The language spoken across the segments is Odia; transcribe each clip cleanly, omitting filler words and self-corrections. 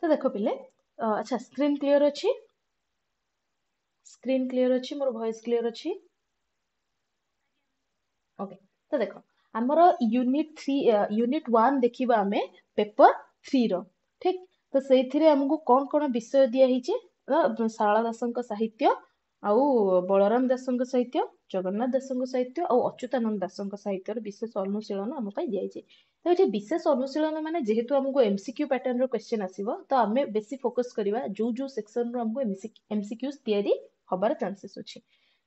तो देख पिले अच्छा स्क्रीन क्लियर अच्छी मोर वॉइस क्लियर अच्छी ओके। तो देख आमर यूनिट 1 देखिबा आमे पेपर 3 रो ठीक। तो सेइथिरे हमकु कौन कौन विषय दिया हिचे शारला दासଙ୍କ साहित्य आउ बलराम दासଙ୍କ साहित्य जगन्नाथ दासଙ୍କ साहित्य आउ अच्युतानंद दासଙ୍କ साहित्य विशेष अनुशीलन आम दिया तो ये विशेष अनुशीलन माने जेहेतु हमको एमसीक्यू पैटर्न रो क्वेश्चन आसीबो तो आमे बेसी फोकस करबा जो सेक्शन रो हमको एमसीक्यूज तयारी हबार चांसेस अछि।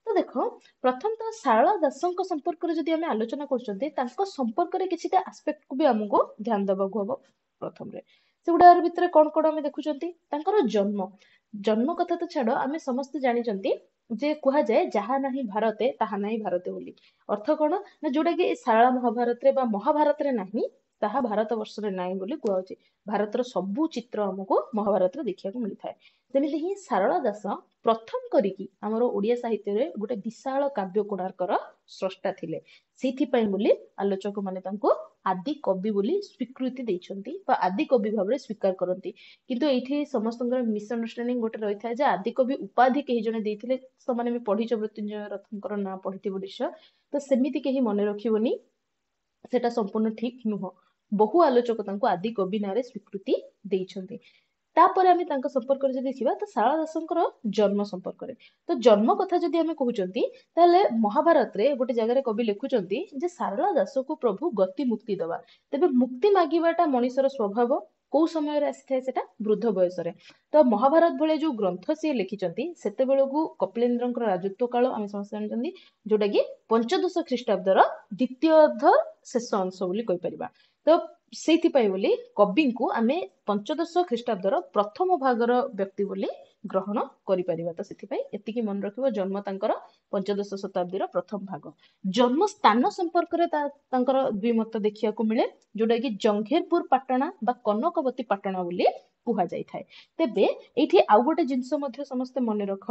तो देखो प्रथम तो शारला दासଙ୍କ संपर्क जदि आमे आलोचना करछन्ते तांको संपर्क रे किछिटा एस्पेक्ट को भी हमको ध्यान देबाक हबो। प्रथम रे सेगुडार भितरे कोन कोन आमे देखुछन्ती तांकर जन्म जन्म कथा तो छाड़ आमे समस्त जानिछन्ती जे कुहा जाए जहा नाही भारते ताहा नाही भारते बोली अर्थ कोन ना जोडा कि शारला महाभारत रे बा महाभारत रे नाही ताहा भारत वर्ष रे नाही बोली कुहाउची। भारतर सबु चित्र हमको महाभारत रे देखिया को मिलि थाए। सेमिति ही शारला दास प्रथम करिकी हमर ओडिया साहित्य रे गोटे विशाल काव्य कोणार्कर स्रष्टा थिले सेथि पई बोली आलोचक माने तांको आदि कवि बोली स्वीकृति दैछन्ती बा आदि कवि भाबरे स्वीकार करन्ती। किंतु एठी समस्तंगर मिसअंडरस्टैंडिंग गोटे रही था जे आदि कवि उपाधि केही जने देइथिले समाने भी पढिछ मृत्युंजय रथंकर ना पढिथिबो निश्चय तो सेमिति केही मने रखिबोनी सेटा संपूर्ण ठीक नुह। बहु आलोचक तांको आदि कवि नारे स्वीकृति देइछन्ती। तापर आमे तांको संपर्क जदि देखिबा तो शारला दासंकर जन्म संपर्क रे तो जन्म कथा जदि आमे कहउचन्ती ताले महाभारत रे गोटे जगह रे कवि लिखुचन्ती जे शारला दास को प्रभु गति मुक्ति दबा तेबे मुक्ति मागिबाटा मनुष्यर स्वभाव को समय रे आसी थाए सेटा वृद्ध बयस रे। तो महाभारत भले जो ग्रंथ से लिखिचन्ती सेते बेलकु कपिलेन्द्रंकर राजत्व काल आमे समस्त जानचन्ती जोटा कि 15 ख्रीष्टाब्दर द्वितीय अर्ध शेष अंश बोली कहि परिबा। तो सेति पई बोली कवि को आमे 15 ख्रीष्टाब्दर प्रथम भागर व्यक्ति बोली ग्रहण करि परिबा। तो सेति पई एतिकी मन रखिबो जन्म तांकर 15 शताब्दीर प्रथम भाग। जन्म स्थान संपर्क रे तांकर द्विमत देखिया को मिले जोटा कि जंघेरपुर पाटणा बा कनकवती पाटणा बोली कुहा जाय थाए। तेबे एठी आउ गोटे जिंस मध्ये समस्त मने रख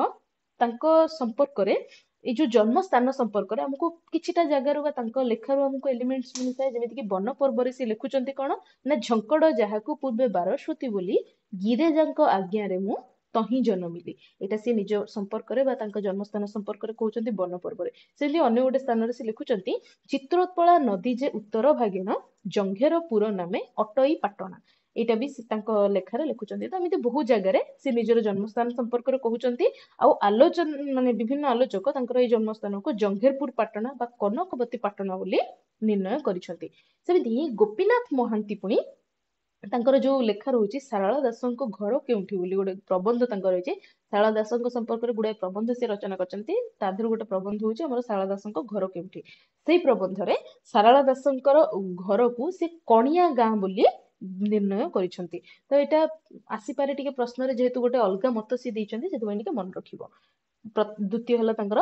तांको संपर्क रे ए जो जन्म स्थान संपर्क रे हमको किछिटा जगार बा तांको लेखार हमको एलिमेंट्स मिलता है जेमिति कि वन पर्व रे से लिखुचंती कोन ना झंकड़ जहाकू पूर्वे बारस्वती बोली गिरेजांको आज्ञा रे मु तही जन्मिली एटा से निज संपर्क रे बा तांको जन्म स्थान संपर्क रे कहउचंती वन पर्व रे। सेली अन्य गोटे स्थान रे से लिखुचंती चित्रोत्पला नदी जे उत्तर भागेन जंघेरपुर नामे अटई पाटणा एटा भी तांको लेखारे लिखुचंती। तो एमिति बहु जगह रे से निजर जन्मस्थान संपर्क रे कहउचंती आउ आलोचन माने विभिन्न आलोचक तांकर ए जन्मस्थान को जंघेरपुर पाटणा बा कनकवती पाटणा बोली निर्णय करिसंती। सेमिति गोपीनाथ महांती पुनी तांकर जो लेखा रहुची शारला दासଙ୍କ घर केउठी बोली गोटे प्रबंध तांकर रहिचे शारला दासଙ୍କ संपर्क रे गुडे प्रबंध से रचना करचंती ताधर गोटे प्रबंध होची हमर शारला दासଙ୍କ घर केउठी सेही प्रबंध रे शारला दासଙ୍କର घर को से कणिया गां बोली निर्णय करिसंती। तो एटा आसी पारे टिके प्रश्न रे जेहेतु गोटे अलगा मत से दैचंती सेतु टिके मन रखिबो। द्वितीय हला तांकर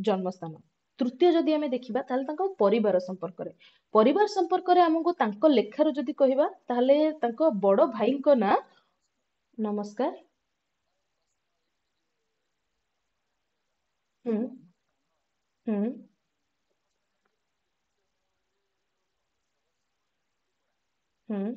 जन्मस्थान। तृतीय जदि आमे देखिबा ताले तांको परिवार संपर्क रे हमको तांको लेखार जदि कहिबा ताले तांको बड़ भाईको ना नमस्कार हम्म हम्म हम्म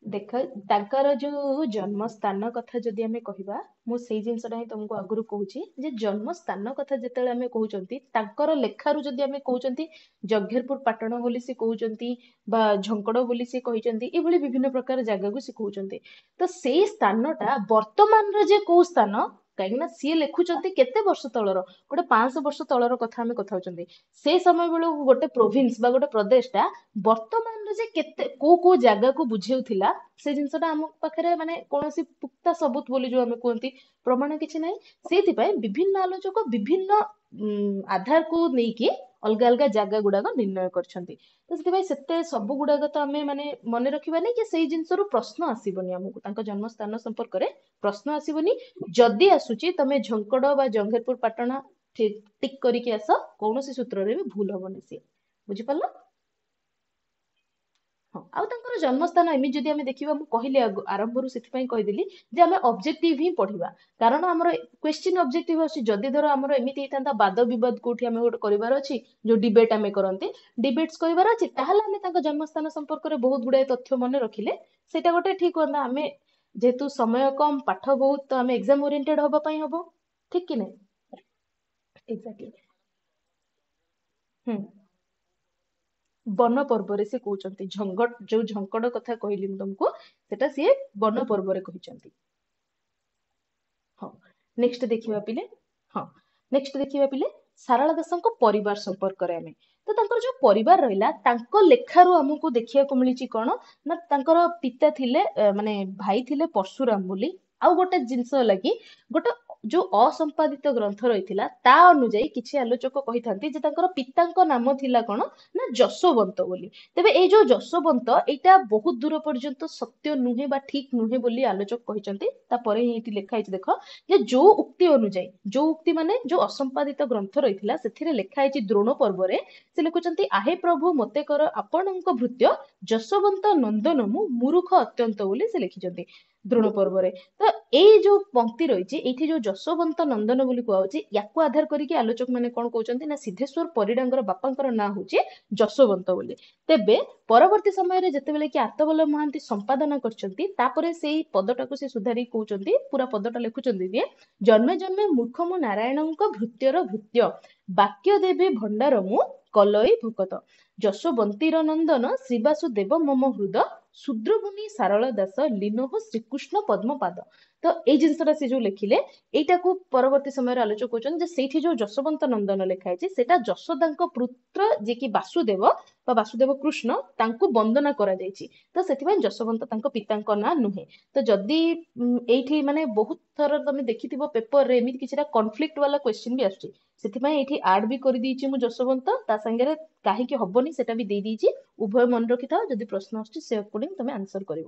देख तांकर जो जन्म स्थान कथा जदि आमे कहिबा मु सेई जिंसटा ही तुमको आगुरु कहूची जे जन्म स्थान कथा जेतेले आमे कहउचंती तांकर लेखारु जदि आमे कहउचंती जगेरपुर पाटण बोली से कहउचंती बा झंकड़ बोली से कहिचंती ए भली विभिन्न प्रकार जगह को से कहउचंती। तो सेई स्थानटा वर्तमान रे जे को स्थान काहे ना सी लेखुचंती केते वर्ष तळर गोटे 500 वर्ष तळर कथा आमे कथा होचंती से समय बेलू गोटे प्रोविंस बा गोटे प्रदेश टा वर्तमान रे जे केते को जगह को बुझेउथिला से जिनसटा हम पाखरे माने कोनोसी पुक्ता सबूत बोली जो हमें कहती प्रमाण किछि नै सेति पय विभिन्न आलोचक विभिन्न आधार को नेकी अलग अलग जगह गुड़ाक निर्णय करछंती। तो सेति सेते सब गुड़ाक तो आमे माने मने रखिबा नै कि सेई जिनसरु प्रश्न आसीबनी हमकु तांको जन्म स्थान संपर्क रे प्रश्न आसीबनी जदि आसुची तमे झंकड़ बा जंघेरपुर पाटणा टिक करिके आस कोनोसी सूत्र रे भी भूल हबनी से बुझि पल्ला। ହଁ ଆଉ ତାଙ୍କର ଜନ୍ମସ୍ଥାନ ଏମିତି ଯଦି ଆମେ ଦେଖିବା ମୁଁ କହିଲି ଆରମ୍ଭରୁ ସେଥିପାଇଁ କହିଦେଲି ଯେ ଆମେ ଅବଜେକ୍ଟିଭ ହିଁ ପଢିବା କାରଣ ଆମର କ୍ୱେଶ୍ଚିନ୍ ଅବଜେକ୍ଟିଭ ଅଛି ଯଦି ଧର ଆମର ଏମିତି ହେଇଥାନ୍ତା ବାଦ ବିବାଦ କୋଉଠି ଆମେ ଗୋଟେ କରିବାର ଅଛି ଯୋଉ ଡିବେଟ୍ ଆମେ କରନ୍ତି ଡିବେଟ୍ସ କରିବାର ଅଛି ତାହେଲେ ଆମେ ତାଙ୍କ ଜନ୍ମସ୍ଥାନ ସମ୍ପର୍କରେ ବହୁତ ଗୁଡାଏ ତଥ୍ୟ ମନେ ରଖିଲେ ସେଇଟା ଗୋଟେ ଠିକ ହୁଅନ୍ତା ଆମେ ଯେହେତୁ ସମୟ କମ ପାଠ ବହୁତ ତ ଆମେ ଏକ୍ସାମ ଓରିଏଣ୍ଟେଡ ହବା ପାଇଁ ହବ ଠିକ କି ନାହିଁ ଏକ୍ସାକ୍ଟଲି ହୁଁ ବନ ପର୍ବରେ ସେ କହୁଛନ୍ତି ଯୋଉ ଝଙ୍କଡ କଥା କହିଲି ମୁଁ ତମକୁ ସେଟା ସିଏ ବନ ପର୍ବରେ କହିଛନ୍ତି ହଁ ନେକ୍ସଟ ଦେଖିବା ପିଲେ ହଁ ନେକ୍ସଟ ଦେଖିବା ପିଲେ ସାରଳା ଦାସଙ୍କ ପରିବାର ସମ୍ପର୍କରେ ଆମେ ତ ତାଙ୍କର ଯୋଉ ପରିବାର ରହିଲା ତାଙ୍କ ଲେଖାରୁ ଆମକୁ ଦେଖିବାକୁ ମିଳିଛି କଣ ନା ତାଙ୍କର ପିତା ଥିଲେ ମାନେ ଭାଇ ଥିଲେ ପରଶୁରାମ ବୋଲି ଆଉ ଗୋଟେ ଜିନିଷ ହେଲା କି ଗୋଟେ ଯୋଉ ଅସମ୍ପାଦିତ ଗ୍ରନ୍ଥ ରହିଥିଲା ତା ଅନୁଯାୟୀ କିଛି ଆଲୋଚକ କହିଥାନ୍ତି ଯେ ତାଙ୍କର ପିତାଙ୍କ ନାମ ଥିଲା କଣ ନା ଯଶୋବନ୍ତ ବୋଲି ତେବେ ଏଇ ଯୋଉ ଯଶୋବନ୍ତ ଏଇଟା ବହୁତ ଦୂର ପର୍ଯ୍ୟନ୍ତ ସତ୍ୟ ନୁହେଁ ବା ଠିକ ନୁହେଁ ବୋଲି ଆଲୋଚକ କହିଛନ୍ତି ତାପରେ ହିଁ ଏଇଠି ଲେଖା ହେଇଛି ଦେଖ ଯେ ଯୋଉ ଉକ୍ତି ଅନୁଯାୟୀ ଯୋଉ ଉକ୍ତି ମାନେ ଯୋଉ ଅସମ୍ପାଦିତ ଗ୍ରନ୍ଥ ରହିଥିଲା ସେଥିରେ ଲେଖା ହେଇଛି ଦ୍ରୋଣ ପର୍ବରେ ସେ ଲେଖୁଛନ୍ତି ଆହେ ପ୍ରଭୁ ମତେ କର ଆପଣଙ୍କ ଭୃତ୍ୟ ଯଶୋବନ୍ତ ନନ୍ଦନ ମୁଁ ମୁରୁଖ ଅତ୍ୟନ୍ତ ବୋଲି ସେ ଲେଖିଛନ୍ତି ଦ୍ରୋଣ ପର୍ବରେ ତ ଏଇ ଯୋଉ ପଂକ୍ତି ରହିଛି ଏଇଠି ଯୋଉ ଯଶୋବନ୍ତ ନନ୍ଦନ ବୋଲି କୁହାଯାଉଛି ୟାକୁ ଆଧାର କରିକି ଆଲୋଚକ ମାନେ କଣ କହୁଛନ୍ତି ନା ସିଦ୍ଧେଶ୍ୱର ପରିଡାଙ୍କର ବାପାଙ୍କର ନାଁ ହଉଛି ଯଶୋବନ୍ତ ବୋଲି ତେବେ ପରବର୍ତ୍ତୀ ସମୟରେ ଯେତେବେଳେ କି ଆତବଲ୍ଲଭ ମହାନ୍ତି ସମ୍ପାଦନା କରିଛନ୍ତି ତାପରେ ସେଇ ପଦଟାକୁ ସେ ସୁଧାରି କହୁଛନ୍ତି ପୁରା ପଦଟା ଲେଖୁଛନ୍ତି ଯେ ଜନ୍ମେ ଜନ୍ମେ ମୂର୍ଖ ମୁଁ ନାରାୟଣଙ୍କ ଭୃତ୍ୟର ଭୃତ୍ୟ ବାକ୍ୟ ଦେବୀ ଭଣ୍ଡାର ମୁଁ କଲଇ ଭକତ ଯଶୋବନ୍ତୀର ନନ୍ଦନ ଶ୍ରୀବାସୁଦେବ ମମ ହୃଦ ଶୂଦ୍ରମୁନି ସାରଳ ଦାସ ଲୀନୋହ ଶ୍ରୀକୃଷ୍ଣ ପଦ୍ମପାଦ ତ ଏଇ ଜିନିଷଟା ସେ ଯୋଉ ଲେଖିଲେ ଏଇଟାକୁ ପରବର୍ତ୍ତୀ ସମୟରେ ଆଲୋଚକ କହୁଛନ୍ତି ଯେ ସେଇଠି ଯୋଉ ଯଶୋବନ୍ତ ନନ୍ଦନ ଲେଖା ହେଇଛି ସେଇଟା ଯଶୋଦାଙ୍କ ପୁତ୍ର ଯିଏକି ବାସୁଦେବ ବା ବାସୁଦେବ କୃଷ୍ଣ ତାଙ୍କୁ ବନ୍ଦନା କରାଯାଇଛି ତ ସେଥିପାଇଁ ଯଶୋବନ୍ତ ତାଙ୍କ ପିତାଙ୍କ ନାଁ ନୁହେଁ ତ ଯଦି ଏଇଠି ମାନେ ବହୁତ ଥର ତମେ ଦେଖିଥିବ ପେପରରେ ଏମିତି କିଛିଟା କନଫ୍ଲିକ୍ଟ ବାଲା କ୍ୱେଶ୍ଚିନ୍ ବି ଆସୁଛି ସେଥିପାଇଁ ଏଇଠି ଆଡ୍ ବି କରିଦେଇଛି ମୁଁ ଯଶୋବନ୍ତ ତା ସାଙ୍ଗରେ କାହିଁକି ହବନି ସେଟା ବି ଦେଇଦେଇଛି ଉଭୟ ମନେ ରଖିଥାଅ ଯଦି ପ୍ରଶ୍ନ ଆସୁଛି ସେ ଆକର୍ଡିଂ ତମେ ଆନ୍ସର କରିବ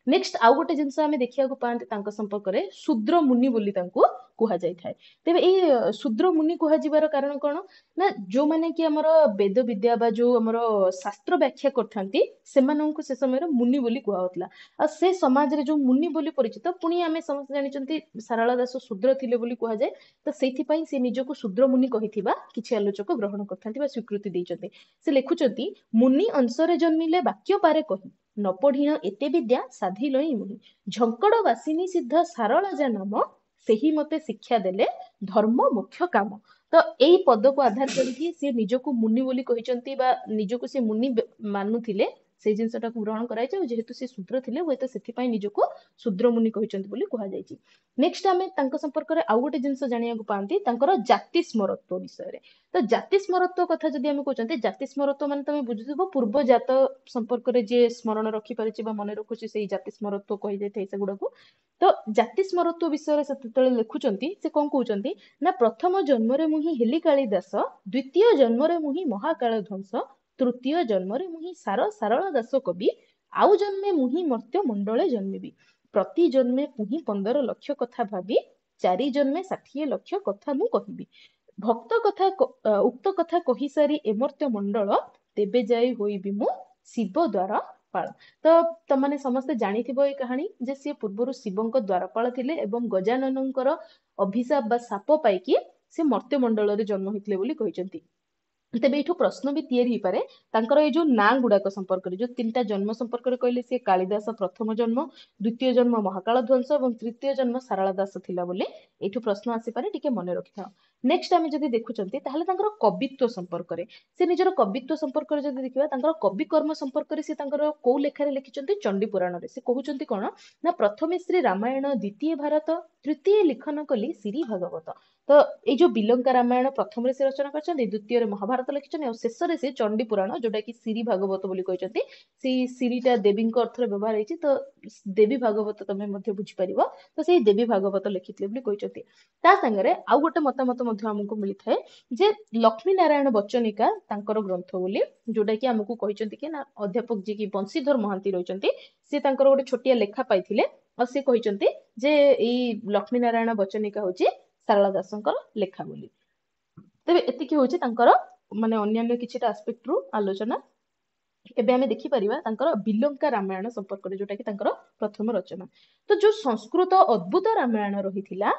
ନେକ୍ସଟ ଆଉ ଗୋଟେ ଜିନିଷ ଆମେ ଦେଖିବାକୁ ପାଆନ୍ତି ତାଙ୍କ ସମ୍ପର୍କରେ ଶୂଦ୍ର ମୁନି ବୋଲି ତାଙ୍କୁ କୁହାଯାଇଥାଏ ତେବେ ଏଇ ଶୂଦ୍ର ମୁନି କୁହାଯିବାର କାରଣ କଣ ନା ଯୋଉମାନେ କି ଆମର ବେଦ ବିଦ୍ୟା ବା ଯୋଉ ଆମର ଶାସ୍ତ୍ର ବ୍ୟାଖ୍ୟା କରିଥାନ୍ତି ସେମାନଙ୍କୁ ସେ ସମୟରେ ମୁନି ବୋଲି କୁହାଯାଉଥିଲା ଆଉ ସେ ସମାଜରେ ଯୋଉ ମୁନି ବୋଲି ପରିଚିତ ପୁଣି ଆମେ ସମସ୍ତେ ଜାଣିଛନ୍ତି ସାରଳା ଦାସ ଶୂଦ୍ର ଥିଲେ ବୋଲି କୁହାଯାଏ ତ ସେଇଥିପାଇଁ ସେ ନିଜକୁ ଶୂଦ୍ର ମୁନି କହିଥିବା କିଛି ଆଲୋଚକ ଗ୍ରହଣ କରିଥାନ୍ତି ବା ସ୍ୱୀକୃତି ଦେଇଛନ୍ତି ସେ ଲେଖୁଛନ୍ତି ମୁନି ଅଂଶରେ ଜନ୍ମିଲେ ବାକ୍ୟ ପାରେ କହି ନ ପଢିଣ ଏତେ ବିଦ୍ୟା ସାଧିଲଇଁ ମୁନି ଝଙ୍କଡ ବାସିନୀ ସିଦ୍ଧ ସାରଳା ଯା ନାମ ସେହି ମତେ ଶିକ୍ଷା ଦେଲେ ଧର୍ମ ମୁଖ୍ୟ କାମ ତ ଏଇ ପଦକୁ ଆଧାର କରିକି ସେ ନିଜକୁ ମୁନି ବୋଲି କହିଛନ୍ତି ବା ନିଜକୁ ସେ ମୁନି ମାନୁଥିଲେ ସେଇ ଜିନିଷଟାକୁ ଗ୍ରହଣ କରାଯାଇଛି ଆଉ ଯେହେତୁ ସେ ଶୂଦ୍ର ଥିଲେ ହୁଏତ ସେଥିପାଇଁ ନିଜକୁ ଶୂଦ୍ର ମୁନି କହିଛନ୍ତି ବୋଲି କୁହାଯାଇଛି ନେକ୍ସଟ ଆମେ ତାଙ୍କ ସମ୍ପର୍କରେ ଆଉ ଗୋଟେ ଜିନିଷ ଜାଣିବାକୁ ପାଆନ୍ତି ତାଙ୍କର ଜାତି ସ୍ମରତ୍ୱ ବିଷୟରେ ତ ଜାତି ସ୍ମରତ୍ୱ କଥା ଯଦି ଆମେ କହୁଛନ୍ତି ଜାତି ସ୍ମରତ୍ୱ ମାନେ ତମେ ବୁଝୁଥିବ ପୂର୍ବ ଜାତ ସମ୍ପର୍କରେ ଯିଏ ସ୍ମରଣ ରଖିପାରିଛି ବା ମନେ ରଖୁଛି ସେଇ ଜାତି ସ୍ମରତ୍ୱ କହିଯାଇଥାଏ ସେଗୁଡାକୁ ତ ଜାତି ସ୍ମରତ୍ୱ ବିଷୟରେ ସେ ଯେତେବେଳେ ଲେଖୁଛନ୍ତି ସେ କଣ କହୁଛନ୍ତି ନା ପ୍ରଥମ ଜନ୍ମରେ ମୁହିଁ ହେଲି କାଳି ଦାସ ଦ୍ୱିତୀୟ ଜନ୍ମରେ ମୁହିଁ ମହାକାଳ ଧ୍ୱଂସ ତୃତୀୟ ଜନ୍ମରେ ମୁହିଁ ସାରଳା ଦାସ କବି ଆଉ ଜନ୍ମେ ମୁହିଁ ମର୍ତ୍ତ୍ୟ ମଣ୍ଡଳେ ଜନ୍ମିବି ପ୍ରତି ଜନ୍ମେ ପୁହିଁ 15 ଲକ୍ଷ କଥା ଭାବି ଚାରି ଜନ୍ମେ 60 ଲକ୍ଷ କଥା ମୁଁ କହିବି ଭକ୍ତ କଥା ଉକ୍ତ କଥା କହିସାରି ଏମର୍ତ୍ତ୍ୟ ମଣ୍ଡଳ ତେବେ ଯାଇ ହୋଇବି ମୁଁ ଶିବ ଦ୍ୱାର ପାଳ ତ ତମାନେ ସମସ୍ତେ ଜାଣିଥିବ ଏଇ କାହାଣୀ ଯେ ସିଏ ପୂର୍ବରୁ ଶିବଙ୍କ ଦ୍ୱାରପାଳ ଥିଲେ ଏବଂ ଗଜାନନଙ୍କର ଅଭିଶାପ ବା ଶାପ ପାଇକି ସେ ମର୍ତ୍ତ୍ୟମଣ୍ଡଳରେ ଜନ୍ମ ହେଇଥିଲେ ବୋଲି କହିଛନ୍ତି ତେବେ ଏଇଠୁ ପ୍ରଶ୍ନ ବି ତିଆରି ହେଇପାରେ ତାଙ୍କର ଏଇ ଯୋଉ ନାଁ ଗୁଡାକ ସମ୍ପର୍କରେ ଯୋଉ ତିନିଟା ଜନ୍ମ ସମ୍ପର୍କରେ କହିଲେ ସିଏ କାଳିଦାସ ପ୍ରଥମ ଜନ୍ମ ଦ୍ୱିତୀୟ ଜନ୍ମ ମହାକାଳ ଧ୍ୱଂସ ଏବଂ ତୃତୀୟ ଜନ୍ମ ସାରଳା ଦାସ ଥିଲା ବୋଲି ଏଇଠୁ ପ୍ରଶ୍ନ ଆସିପାରେ ଟିକେ ମନେ ରଖିଥାଅ ନେକ୍ସଟ ଆମେ ଯଦି ଦେଖୁଛନ୍ତି ତାହେଲେ ତାଙ୍କର କବିତ୍ୱ ସମ୍ପର୍କରେ ସେ ନିଜର କବିତ୍ୱ ସମ୍ପର୍କରେ ଯଦି ଦେଖିବା ତାଙ୍କର କବି କର୍ମ ସମ୍ପର୍କରେ ସେ ତାଙ୍କର କୋଉ ଲେଖାରେ ଲେଖିଛନ୍ତି ଚଣ୍ଡୀ ପୁରାଣରେ ସେ କହୁଛନ୍ତି କଣ ନା ପ୍ରଥମେ ଶ୍ରୀ ରାମାୟଣ ଦ୍ୱିତୀୟ ଭାରତ ତୃତୀୟ ଲିଖନ କଲି ଶ୍ରୀ ଭାଗବତ ତ ଏଇ ଯୋଉ ବିଲଙ୍କା ରାମାୟଣ ପ୍ରଥମରେ ସେ ରଚନା କରିଛନ୍ତି ଦ୍ୱିତୀୟରେ ମହାଭାରତ ଲେଖିଛନ୍ତି ଆଉ ଶେଷରେ ସେ ଚଣ୍ଡୀ ପୁରାଣ ଯୋଉଟା କି ଶ୍ରୀ ଭାଗବତ ବୋଲି କହିଛନ୍ତି ସେଇ ଶ୍ରୀଟା ଦେବୀଙ୍କ ଅର୍ଥରେ ବ୍ୟବହାର ହେଇଛି ତ ଦେବୀ ଭାଗବତ ତମେ ମଧ୍ୟ ବୁଝିପାରିବ ତ ସେଇ ଦେବୀ ଭାଗବତ ଲେଖିଥିଲେ ବୋଲି କହିଛନ୍ତି ତା ସାଙ୍ଗରେ ଆଉ ଗୋଟେ ମତାମତ ମଧ୍ୟ ଆମକୁ ମିଳିଥାଏ ଯେ ଲକ୍ଷ୍ମୀ ନାରାୟଣ ବଚନିକା ତାଙ୍କର ଗ୍ରନ୍ଥ ବୋଲି ଯୋଉଟା କି ଆମକୁ କହିଛନ୍ତି କି ନା ଅଧ୍ୟାପକ ଯିଏ କି ବଂଶୀଧର ମହାନ୍ତି ରହିଛନ୍ତି ସେ ତାଙ୍କର ଗୋଟେ ଛୋଟିଆ ଲେଖା ପାଇଥିଲେ ଆଉ ସେ କହିଛନ୍ତି ଯେ ଏଇ ଲକ୍ଷ୍ମୀ ନାରାୟଣ ବଚନିକା ହଉଛି ସାରଳା ଦାସଙ୍କର ଲେଖା ବୋଲି ତେବେ ଏତିକି ହଉଛି ତାଙ୍କର ମାନେ ଅନ୍ୟାନ୍ୟ କିଛିଟା ଆସ୍ପେକ୍ଟ ରୁ ଆଲୋଚନା ଏବେ ଆମେ ଦେଖିପାରିବା ତାଙ୍କର ବିଲଙ୍କା ରାମାୟଣ ସମ୍ପର୍କରେ, ଯୋଉଟା କି ତାଙ୍କର ପ୍ରଥମ ରଚନା। ତ ଯୋଉ ସଂସ୍କୃତ ଅଦ୍ଭୁତ ରାମାୟଣ ରହିଥିଲା,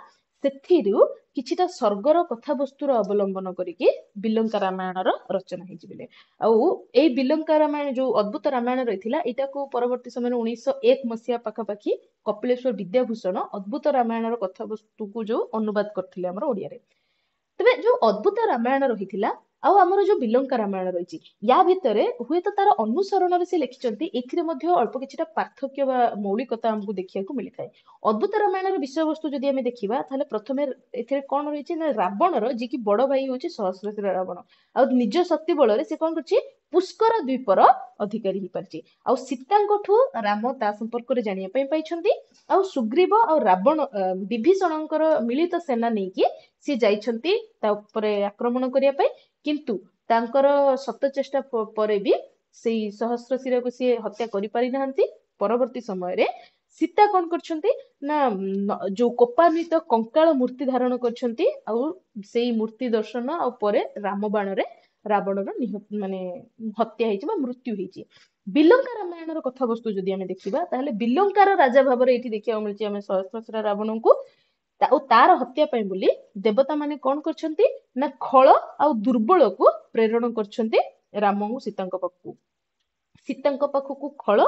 ସେଥିରୁ କିଛିଟା ସ୍ୱର୍ଗର କଥାବସ୍ତୁର ଅବଲମ୍ବନ କରିକି ବିଲଙ୍କା ରାମାୟଣର ରଚନା ହେଇଛି ବୋଲି। ଆଉ ଏଇ ବିଲଙ୍କା ରାମାୟଣ ଯୋଉ ଅଦ୍ଭୁତ ରାମାୟଣ ରହିଥିଲା, ଏଇଟାକୁ ପରବର୍ତ୍ତୀ ସମୟରେ 1901 ମସିହା ପାଖାପାଖି କପିଳେଶ୍ୱର ବିଦ୍ୟାଭୂଷଣ ଅଦ୍ଭୁତ ରାମାୟଣର କଥାବସ୍ତୁକୁ ଯୋଉ ଅନୁବାଦ କରିଥିଲେ ଆମର ଓଡିଆରେ। ତେବେ ଯୋଉ ଅଦ୍ଭୁତ ରାମାୟଣ ରହିଥିଲା ଆଉ ଆମର ଯୋଉ ବିଲଙ୍କା ରାମାୟଣ ରହିଛି, ୟା ଭିତରେ ହୁଏତ ତାର ଅନୁସରଣରେ ସେ ଲେଖିଛନ୍ତି, ଏଥିରେ ମଧ୍ୟ ଅଳ୍ପ କିଛିଟା ପାର୍ଥକ୍ୟ ବା ମୌଳିକତା ଆମକୁ ଦେଖିବାକୁ ମିଳିଥାଏ। ଅଦ୍ଭୁତ ରାମାୟଣର ବିଷୟବସ୍ତୁ ଯଦି ଆମେ ଦେଖିବା, ତାହେଲେ ପ୍ରଥମେ ଏଥିରେ କଣ ରହିଛି ନା, ରାବଣର ଯିଏକି ବଡ ଭାଇ ହଉଛି ସହସ୍ରଶିର ରାବଣ, ଆଉ ନିଜ ଶକ୍ତି ବଳରେ ସେ କଣ କରୁଛି, ପୁଷ୍କର ଦ୍ୱୀପର ଅଧିକାରୀ ହେଇପାରିଛି। ଆଉ ସୀତାଙ୍କଠୁ ରାମ ତା ସମ୍ପର୍କରେ ଜାଣିବା ପାଇଁ ପାଇଛନ୍ତି। ଆଉ ସୁଗ୍ରୀବ ଆଉ ରାବଣ ବିଭୀଷଣଙ୍କର ମିଳିତ ସେନା ନେଇକି ସିଏ ଯାଇଛନ୍ତି ତା ଉପରେ ଆକ୍ରମଣ କରିବା ପାଇଁ, କିନ୍ତୁ ତାଙ୍କର ଶତ ଚେଷ୍ଟା ପରେ ବି ସେଇ ସହସ୍ରଶିରକୁ ସିଏ ହତ୍ୟା କରିପାରିନାହାନ୍ତି। ପରବର୍ତ୍ତୀ ସମୟରେ ସୀତା କଣ କରିଛନ୍ତି ନା, ଯୋଉ କୋପାନ୍ବିତ କଙ୍କାଳ ମୂର୍ତ୍ତି ଧାରଣ କରିଛନ୍ତି, ଆଉ ସେଇ ମୂର୍ତ୍ତି ଦର୍ଶନ ଆଉ ପରେ ରାମ ବାଣରେ ରାବଣର ମାନେ ହତ୍ୟା ହେଇଛି ବା ମୃତ୍ୟୁ ହେଇଛି। ବିଲଙ୍କା ରାମାୟଣର କଥାବସ୍ତୁ ଯଦି ଆମେ ଦେଖିବା, ତାହେଲେ ବିଲଙ୍କାର ରାଜା ଭାବରେ ଏଇଠି ଦେଖିବାକୁ ମିଳିଛି ଆମେ ସହସ୍ରଶିର ରାବଣଙ୍କୁ। ଆଉ ତାର ହତ୍ୟା ପାଇଁ ବୋଲି ଦେବତା ମାନେ କଣ କରିଛନ୍ତି ନା, ଖଳ ଆଉ ଦୁର୍ବଳକୁ ପ୍ରେରଣ କରିଛନ୍ତି ରାମଙ୍କୁ ସୀତାଙ୍କ ପାଖକୁ। ସୀତାଙ୍କ ପାଖକୁ ଖଳ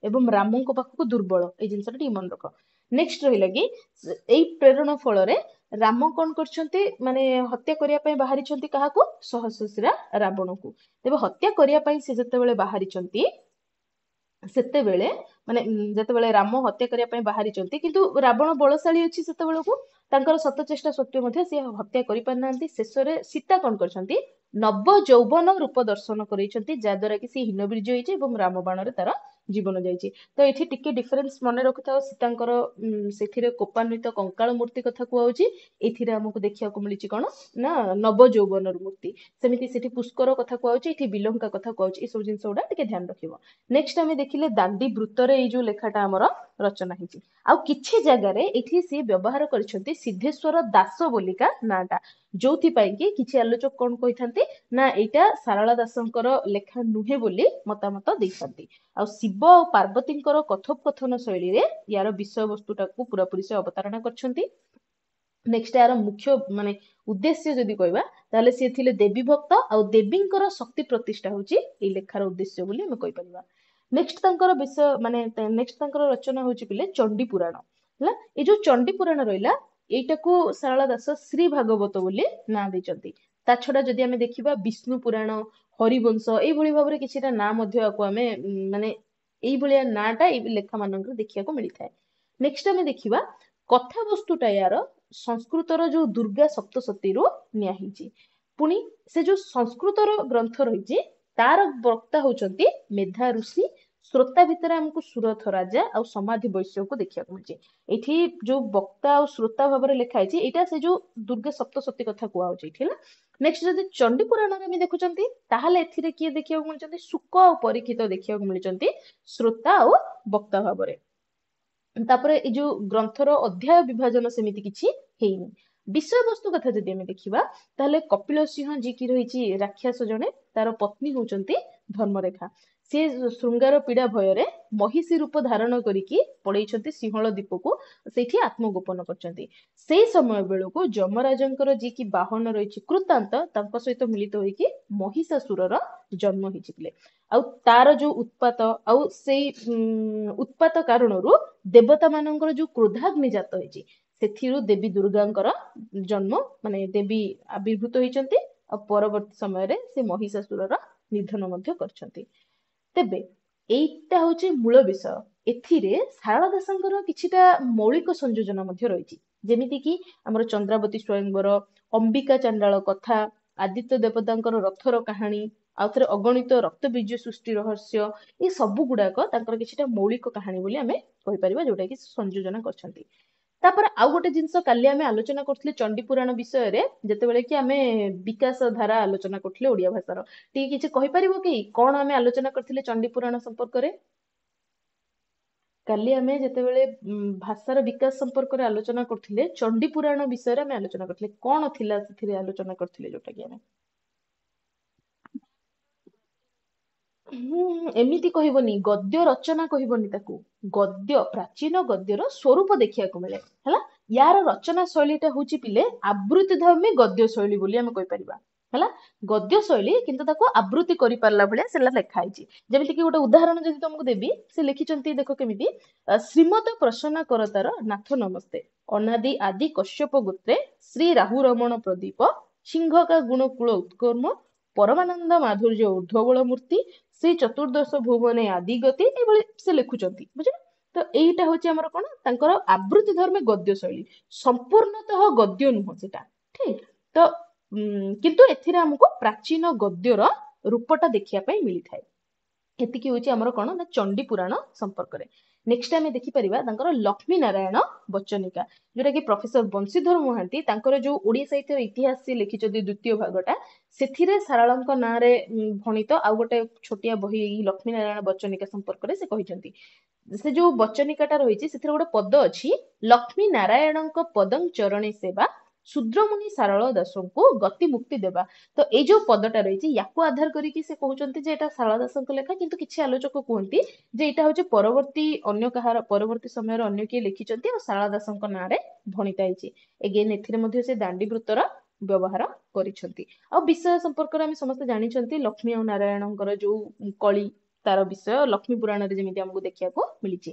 ଏବଂ ରାମଙ୍କ ପାଖକୁ ଦୁର୍ବଳ, ଏଇ ଜିନିଷଟା ଟିକେ ମନେ ରଖ। ନେକ୍ସଟ ରହିଲା କି ଏଇ ପ୍ରେରଣ ଫଳରେ ରାମ କଣ କରିଛନ୍ତି, ମାନେ ହତ୍ୟା କରିବା ପାଇଁ ବାହାରିଛନ୍ତି କାହାକୁ, ସହସ୍ରଶିରା ରାବଣକୁ। ତେବେ ହତ୍ୟା କରିବା ପାଇଁ ସେ ଯେତେବେଳେ ବାହାରିଛନ୍ତି, ସେତେବେଳେ ମାନେ ଯେତେବେଳେ ରାମ ହତ୍ୟା କରିବା ପାଇଁ ବାହାରିଛନ୍ତି, କିନ୍ତୁ ରାବଣ ବଳଶାଳୀ ଅଛି ସେତେବେଳକୁ, ତାଙ୍କର ଶତ ଚେଷ୍ଟା ସତ୍ତ୍ୱେ ମଧ୍ୟ ସେ ହତ୍ୟା କରିପାରିନାହାନ୍ତି। ଶେଷରେ ସୀତା କଣ କରିଛନ୍ତି, ନବ ଯୌବନ ରୂପ ଦର୍ଶନ କରେଇଛନ୍ତି, ଯାହାଦ୍ୱାରା କି ସେ ହୀନବୀର୍ଯ୍ୟ ହେଇଛି ଏବଂ ରାମ ବାଣରେ ତାର ଜୀବନ ଯାଇଛି। ତ ଏଠି ଟିକେ ଡିଫରେନ୍ସ ମନେ ରଖୁଥାଉ, ସୀତାଙ୍କର ସେଥିରେ କୋପାନ୍ବିତ କଙ୍କାଳ ମୂର୍ତ୍ତି କଥା କୁହାଉଛି, ଏଥିରେ ଆମକୁ ଦେଖିବାକୁ ମିଳିଛି କଣ ନା, ନବ ଯୌବନର ମୂର୍ତ୍ତି। ସେମିତି ସେଠି ପୁଷ୍କର କଥା କୁହାଉଛି, ଏଠି ବିଲଙ୍କା କଥା କୁହାଉଛି। ଏସବୁ ଜିନିଷ ଗୁଡା ଟିକେ ଧ୍ୟାନ ରଖିବ। ନେକ୍ସଟ ଆମେ ଦେଖିଲେ ଦାଣ୍ଡି ବୃତ୍ତରେ ଏଇ ଯୋଉ ଲେଖାଟା ଆମର ରଚନା ହେଇଛି, ଆଉ କିଛି ଜାଗାରେ ଏଠି ସିଏ ବ୍ୟବହାର କରିଛନ୍ତି ସିଦ୍ଧେଶ୍ଵର ଦାସ ବୋଲିକା ନାଁଟା, ଯୋଉଥିପାଇଁ କି କିଛି ଆଲୋଚକ କଣ କହିଥାନ୍ତି ନା, ଏଇଟା ସାରଳା ଦାସଙ୍କର ଲେଖା ନୁହେଁ ବୋଲି ମତାମତ ଦେଇଥାନ୍ତି। ଆଉ ଶିବ ଆଉ ପାର୍ବତୀଙ୍କର କଥୋପକଥନ ଶୈଳୀରେ ୟାର ବିଷୟବସ୍ତୁଟାକୁ ପୁରାପୁରି ସେ ଅବତାରଣା କରିଛନ୍ତି। ନେକ୍ସଟ ୟାର ମୁଖ୍ୟ ମାନେ ଉଦ୍ଦେଶ୍ୟ ଯଦି କହିବା, ତାହେଲେ ସିଏ ଥିଲେ ଦେବୀ ଭକ୍ତ, ଆଉ ଦେବୀଙ୍କର ଶକ୍ତି ପ୍ରତିଷ୍ଠା ହଉଛି ଏଇ ଲେଖାର ଉଦ୍ଦେଶ୍ୟ ବୋଲି ଆମେ କହିପାରିବା। ନେକ୍ସଟ ତାଙ୍କର ବିଷୟ ମାନେ ନେକ୍ସଟ ତାଙ୍କର ରଚନା ହଉଛି ପିଲେ ଚଣ୍ଡୀ ପୁରାଣ ହେଲା। ଏଇ ଯୋଉ ଚଣ୍ଡୀ ପୁରାଣ ରହିଲା, ଏଇଟାକୁ ସାରଳା ଦାସ ଶ୍ରୀ ଭାଗବତ ବୋଲି ନାଁ ଦେଇଛନ୍ତି। ତା ଛଡା ଯଦି ଆମେ ଦେଖିବା ବିଷ୍ଣୁ ପୁରାଣ, ହରିବଂଶ, ଏଇଭଳି ଭାବରେ କିଛିଟା ନାଁ ମଧ୍ୟ ଆକୁ ଆମେ ମାନେ ଏଇଭଳିଆ ନାଁଟା ଏଇ ଲେଖା ମାନଙ୍କରେ ଦେଖିବାକୁ ମିଳିଥାଏ। ନେକ୍ସଟ ଆମେ ଦେଖିବା କଥାବସ୍ତୁଟା ୟାର ସଂସ୍କୃତର ଯୋଉ ଦୁର୍ଗା ସପ୍ତଶତୀରୁ ନିଆ ହେଇଛି। ପୁଣି ସେ ଯୋଉ ସଂସ୍କୃତର ଗ୍ରନ୍ଥ ରହିଛି, ତାର ବକ୍ତା ହଉଛନ୍ତି ମେଧା ଋଷି। ଶ୍ରୋତା ଭିତରେ ଆମକୁ ସୁରଥ ରାଜା ଆଉ ସମାଧି ବୈଶ୍ୟକୁ ଦେଖିବାକୁ ମିଳୁଛି। ଏଠି ଯୋଉ ବକ୍ତା ଆଉ ଶ୍ରୋତା ଭାବରେ ଲେଖା ହେଇଛି, ଏଇଟା ସେ ଯୋଉ ଦୁର୍ଗା ସପ୍ତଶତୀ କଥା କୁହାହଉଛି ଏଠି ହେଲା। ନେକ୍ସଟ ଯଦି ଚଣ୍ଡୀ ପୁରାଣରେ ଆମେ ଦେଖୁଛନ୍ତି, ତାହେଲେ ଏଥିରେ କିଏ ଦେଖିବାକୁ ମିଳୁଛନ୍ତି, ଶୁକ ଆଉ ପରୀକ୍ଷିତ ଦେଖିବାକୁ ମିଳୁଛନ୍ତି ଶ୍ରୋତା ଆଉ ବକ୍ତା ଭାବରେ। ତାପରେ ଏଇ ଯୋଉ ଗ୍ରନ୍ଥର ଅଧ୍ୟାୟ ବିଭାଜନ ସେମିତି କିଛି ହେଇନି। ବିଷୟବସ୍ତୁ କଥା ଯଦି ଆମେ ଦେଖିବା, ତାହେଲେ କପିଳ ସିଂହ ଯିଏକି ରହିଛି ରାକ୍ଷସ ଜଣେ, ତାର ପତ୍ନୀ ହଉଛନ୍ତି ଧର୍ମରେଖା। ସିଏ ଶୃଙ୍ଗାର ପୀଡା ଭୟରେ ମହିଷୀ ରୂପ ଧାରଣ କରିକି ପଳେଇଛନ୍ତି ସିଂହଳ ଦ୍ୱୀପକୁ, ସେଇଠି ଆତ୍ମଗୋପନ କରିଛନ୍ତି। ସେଇ ସମୟ ବେଳକୁ ଯମରାଜଙ୍କର ଯିଏକି ବାହନ ରହିଛି କୃତାନ୍ତ, ତାଙ୍କ ସହିତ ମିଳିତ ହୋଇକି ମହିଷାସୁରର ଜନ୍ମ ହେଇଛି ଥିଲେ। ଆଉ ତାର ଯୋଉ ଉତ୍ପାତ ଆଉ ସେଇ ଉତ୍ପାତ କାରଣରୁ ଦେବତା ମାନଙ୍କର ଯୋଉ କ୍ରୋଧାଗ୍ନି ଜାତ ହେଇଛି, ସେଥିରୁ ଦେବୀ ଦୁର୍ଗାଙ୍କର ଜନ୍ମ ମାନେ ଦେବୀ ଆବିର୍ଭୂତ ହେଇଛନ୍ତି, ଆଉ ପରବର୍ତ୍ତୀ ସମୟରେ ସେ ମହିଷାସୁରର ନିଧନ ମଧ୍ୟ କରିଛନ୍ତି। ତେବେ ଏଇଟା ହଉଛି ମୂଳ ବିଷୟ। ଏଥିରେ ସାରଳା ଦାସଙ୍କର କିଛିଟା ମୌଳିକ ସଂଯୋଜନା ମଧ୍ୟ ରହିଛି, ଯେମିତି କି ଆମର ଚନ୍ଦ୍ରାବତୀ ସ୍ୱୟଂବର, ଅମ୍ବିକା ଚାଣ୍ଡାଳ କଥା, ଆଦିତ୍ୟ ଦେବତାଙ୍କର ରଥର କାହାଣୀ, ଆଉ ଥରେ ଅଗଣିତ ରକ୍ତ ବୀଜ ସୃଷ୍ଟି ରହସ୍ୟ, ଏ ସବୁ ଗୁଡାକ ତାଙ୍କର କିଛିଟା ମୌଳିକ କାହାଣୀ ବୋଲି ଆମେ କହିପାରିବା, ଯୋଉଟା କି ସଂଯୋଜନା କରିଛନ୍ତି। ତାପରେ ଆଉ ଗୋଟେ ଜିନିଷ କାଲି ଆମେ ଆଲୋଚନା କରୁଥିଲେ ଚଣ୍ଡୀ ପୁରାଣ ବିଷୟରେ, ଯେତେବେଳେ କି ଆମେ ବିକାଶ ଧାରା ଆଲୋଚନା କରୁଥିଲେ ଓଡିଆ ଭାଷାର। ଟିକେ କିଛି କହିପାରିବ କି କଣ ଆମେ ଆଲୋଚନା କରିଥିଲେ ଚଣ୍ଡୀ ପୁରାଣ ସମ୍ପର୍କରେ? କାଲି ଆମେ ଯେତେବେଳେ ଭାଷାର ବିକାଶ ସମ୍ପର୍କରେ ଆଲୋଚନା କରୁଥିଲେ, ଚଣ୍ଡୀ ପୁରାଣ ବିଷୟରେ ଆମେ ଆଲୋଚନା କରିଥିଲେ, କଣ ଥିଲା ସେଥିରେ ଆଲୋଚନା କରିଥିଲେ, ଯୋଉଟା କି ଆମେ ଏମିତି କହିବନି, ଗଦ୍ୟ ରଚନା କହିବନି ତାକୁ, ଗଦ୍ୟ ପ୍ରାଚୀନ ଗଦ୍ୟର ସ୍ୱରୂପ ଦେଖିବାକୁ ମିଳେ ହେଲା। ୟାର ରଚନା ଶୈଳୀଟା ହଉଛି ପିଲେ ଆବୃତ୍ତି ଧର୍ମୀ ଗଦ୍ୟ ଶୈଳୀ ବୋଲି ଆମେ କହିପାରିବା ହେଲା। ଗଦ୍ୟ ଶୈଳୀ କିନ୍ତୁ ତାକୁ ଆବୃତ୍ତି କରିପାରିଲା ଭଳିଆ ସେଟା ଲେଖା ହେଇଛି। ଯେମିତି କି ଗୋଟେ ଉଦାହରଣ ଯଦି ତମକୁ ଦେବି, ସେ ଲେଖିଛନ୍ତି ଦେଖ କେମିତି, ଶ୍ରୀମତ ପ୍ରସନ୍ନ କରତାର ନାଥ ନମସ୍ତେ, ଅନାଦି ଆଦି କଶ୍ୟପ ଗୋତ୍ରେ ଶ୍ରୀ ରାହୁ ରମଣ ପ୍ରଦୀପ, ସିଂହକା ଗୁଣ କୂଳ ଉତ୍କର୍ମ, ପରମାନନ୍ଦ ମାଧୁର୍ଯ୍ୟ ଉର୍ଦ୍ଧ୍ୱବଳ ମୂର୍ତ୍ତି, ଶ୍ରୀ ଚତୁର୍ଦ୍ଦଶ ଭୁବନେ ଆଦି ଗତି, ଏଇଭଳି ସେ ଲେଖୁଛନ୍ତି ବୁଝିଲ। ତ ଏଇଟା ହଉଛି ଆମର କଣ, ତାଙ୍କର ଆବୃତ୍ତି ଧର୍ମୀ ଗଦ୍ୟ ଶୈଳୀ, ସମ୍ପୂର୍ଣ୍ଣତଃ ଗଦ୍ୟ ନୁହଁ ସେଟା, ଠିକ। ତ କିନ୍ତୁ ଏଥିରେ ଆମକୁ ପ୍ରାଚୀନ ଗଦ୍ୟର ରୂପଟା ଦେଖିବା ପାଇଁ ମିଳିଥାଏ। ଏତିକି ହଉଛି ଆମର କଣ ନା ଚଣ୍ଡୀ ପୁରାଣ ସମ୍ପର୍କରେ। ନେକ୍ସଟ ଆମେ ଦେଖିପାରିବା ତାଙ୍କର ଲକ୍ଷ୍ମୀ ନାରାୟଣ ବଚନିକା, ଯୋଉଟା କି ପ୍ରଫେସର ବଂଶୀଧର ମହାନ୍ତି ତାଙ୍କର ଯୋଉ ଓଡ଼ିଆ ସାହିତ୍ୟର ଇତିହାସ ସେ ଲେଖିଛନ୍ତି ଦ୍ୱିତୀୟ ଭାଗଟା, ସେଥିରେ ସାରଳାଙ୍କ ନାଁରେ ଭଣିତ ଆଉ ଗୋଟେ ଛୋଟିଆ ବହି ଏଇ ଲକ୍ଷ୍ମୀ ନାରାୟଣ ବଚନିକା ସମ୍ପର୍କରେ ସେ କହିଛନ୍ତି। ସେ ଯୋଉ ବଚନିକାଟା ରହିଛି ସେଥିରେ ଗୋଟେ ପଦ ଅଛି, ଲକ୍ଷ୍ମୀ ନାରାୟଣଙ୍କ ପଦଂ ଚରଣୀ ସେବା, ଶୂଦ୍ରମୁନି ସାରଳ ଦାସଙ୍କୁ ଗତି ମୁକ୍ତି ଦେବା। ତ ଏଇ ଯୋଉ ପଦଟା ରହିଛି ୟାକୁ ଆଧାର କରିକି ସେ କହୁଛନ୍ତି ଯେ ଏଟା ସାରଳା ଦାସଙ୍କ ଲେଖା, କିନ୍ତୁ କିଛି ଆଲୋଚକ କୁହନ୍ତି ଯେ ଏଇଟା ହଉଛି ପରବର୍ତ୍ତୀ ଅନ୍ୟ କାହାର, ପରବର୍ତ୍ତୀ ସମୟରେ ଅନ୍ୟ କିଏ ଲେଖିଛନ୍ତି ଆଉ ସାରଳା ଦାସଙ୍କ ନାଁରେ ଭଣିତା ହେଇଛି। ଏଗେନ୍ ଏଥିରେ ମଧ୍ୟ ସେ ଦାଣ୍ଡି ବୃତ୍ତର ବ୍ୟବହାର କରିଛନ୍ତି। ଆଉ ବିଷୟ ସମ୍ପର୍କରେ ଆମେ ସମସ୍ତେ ଜାଣିଛନ୍ତି, ଲକ୍ଷ୍ମୀ ଆଉ ନାରାୟଣଙ୍କର ଯୋଉ କଳି, ତାର ବିଷୟ ଲକ୍ଷ୍ମୀ ପୁରାଣରେ ଯେମିତି ଆମକୁ ଦେଖିବାକୁ ମିଳିଛି।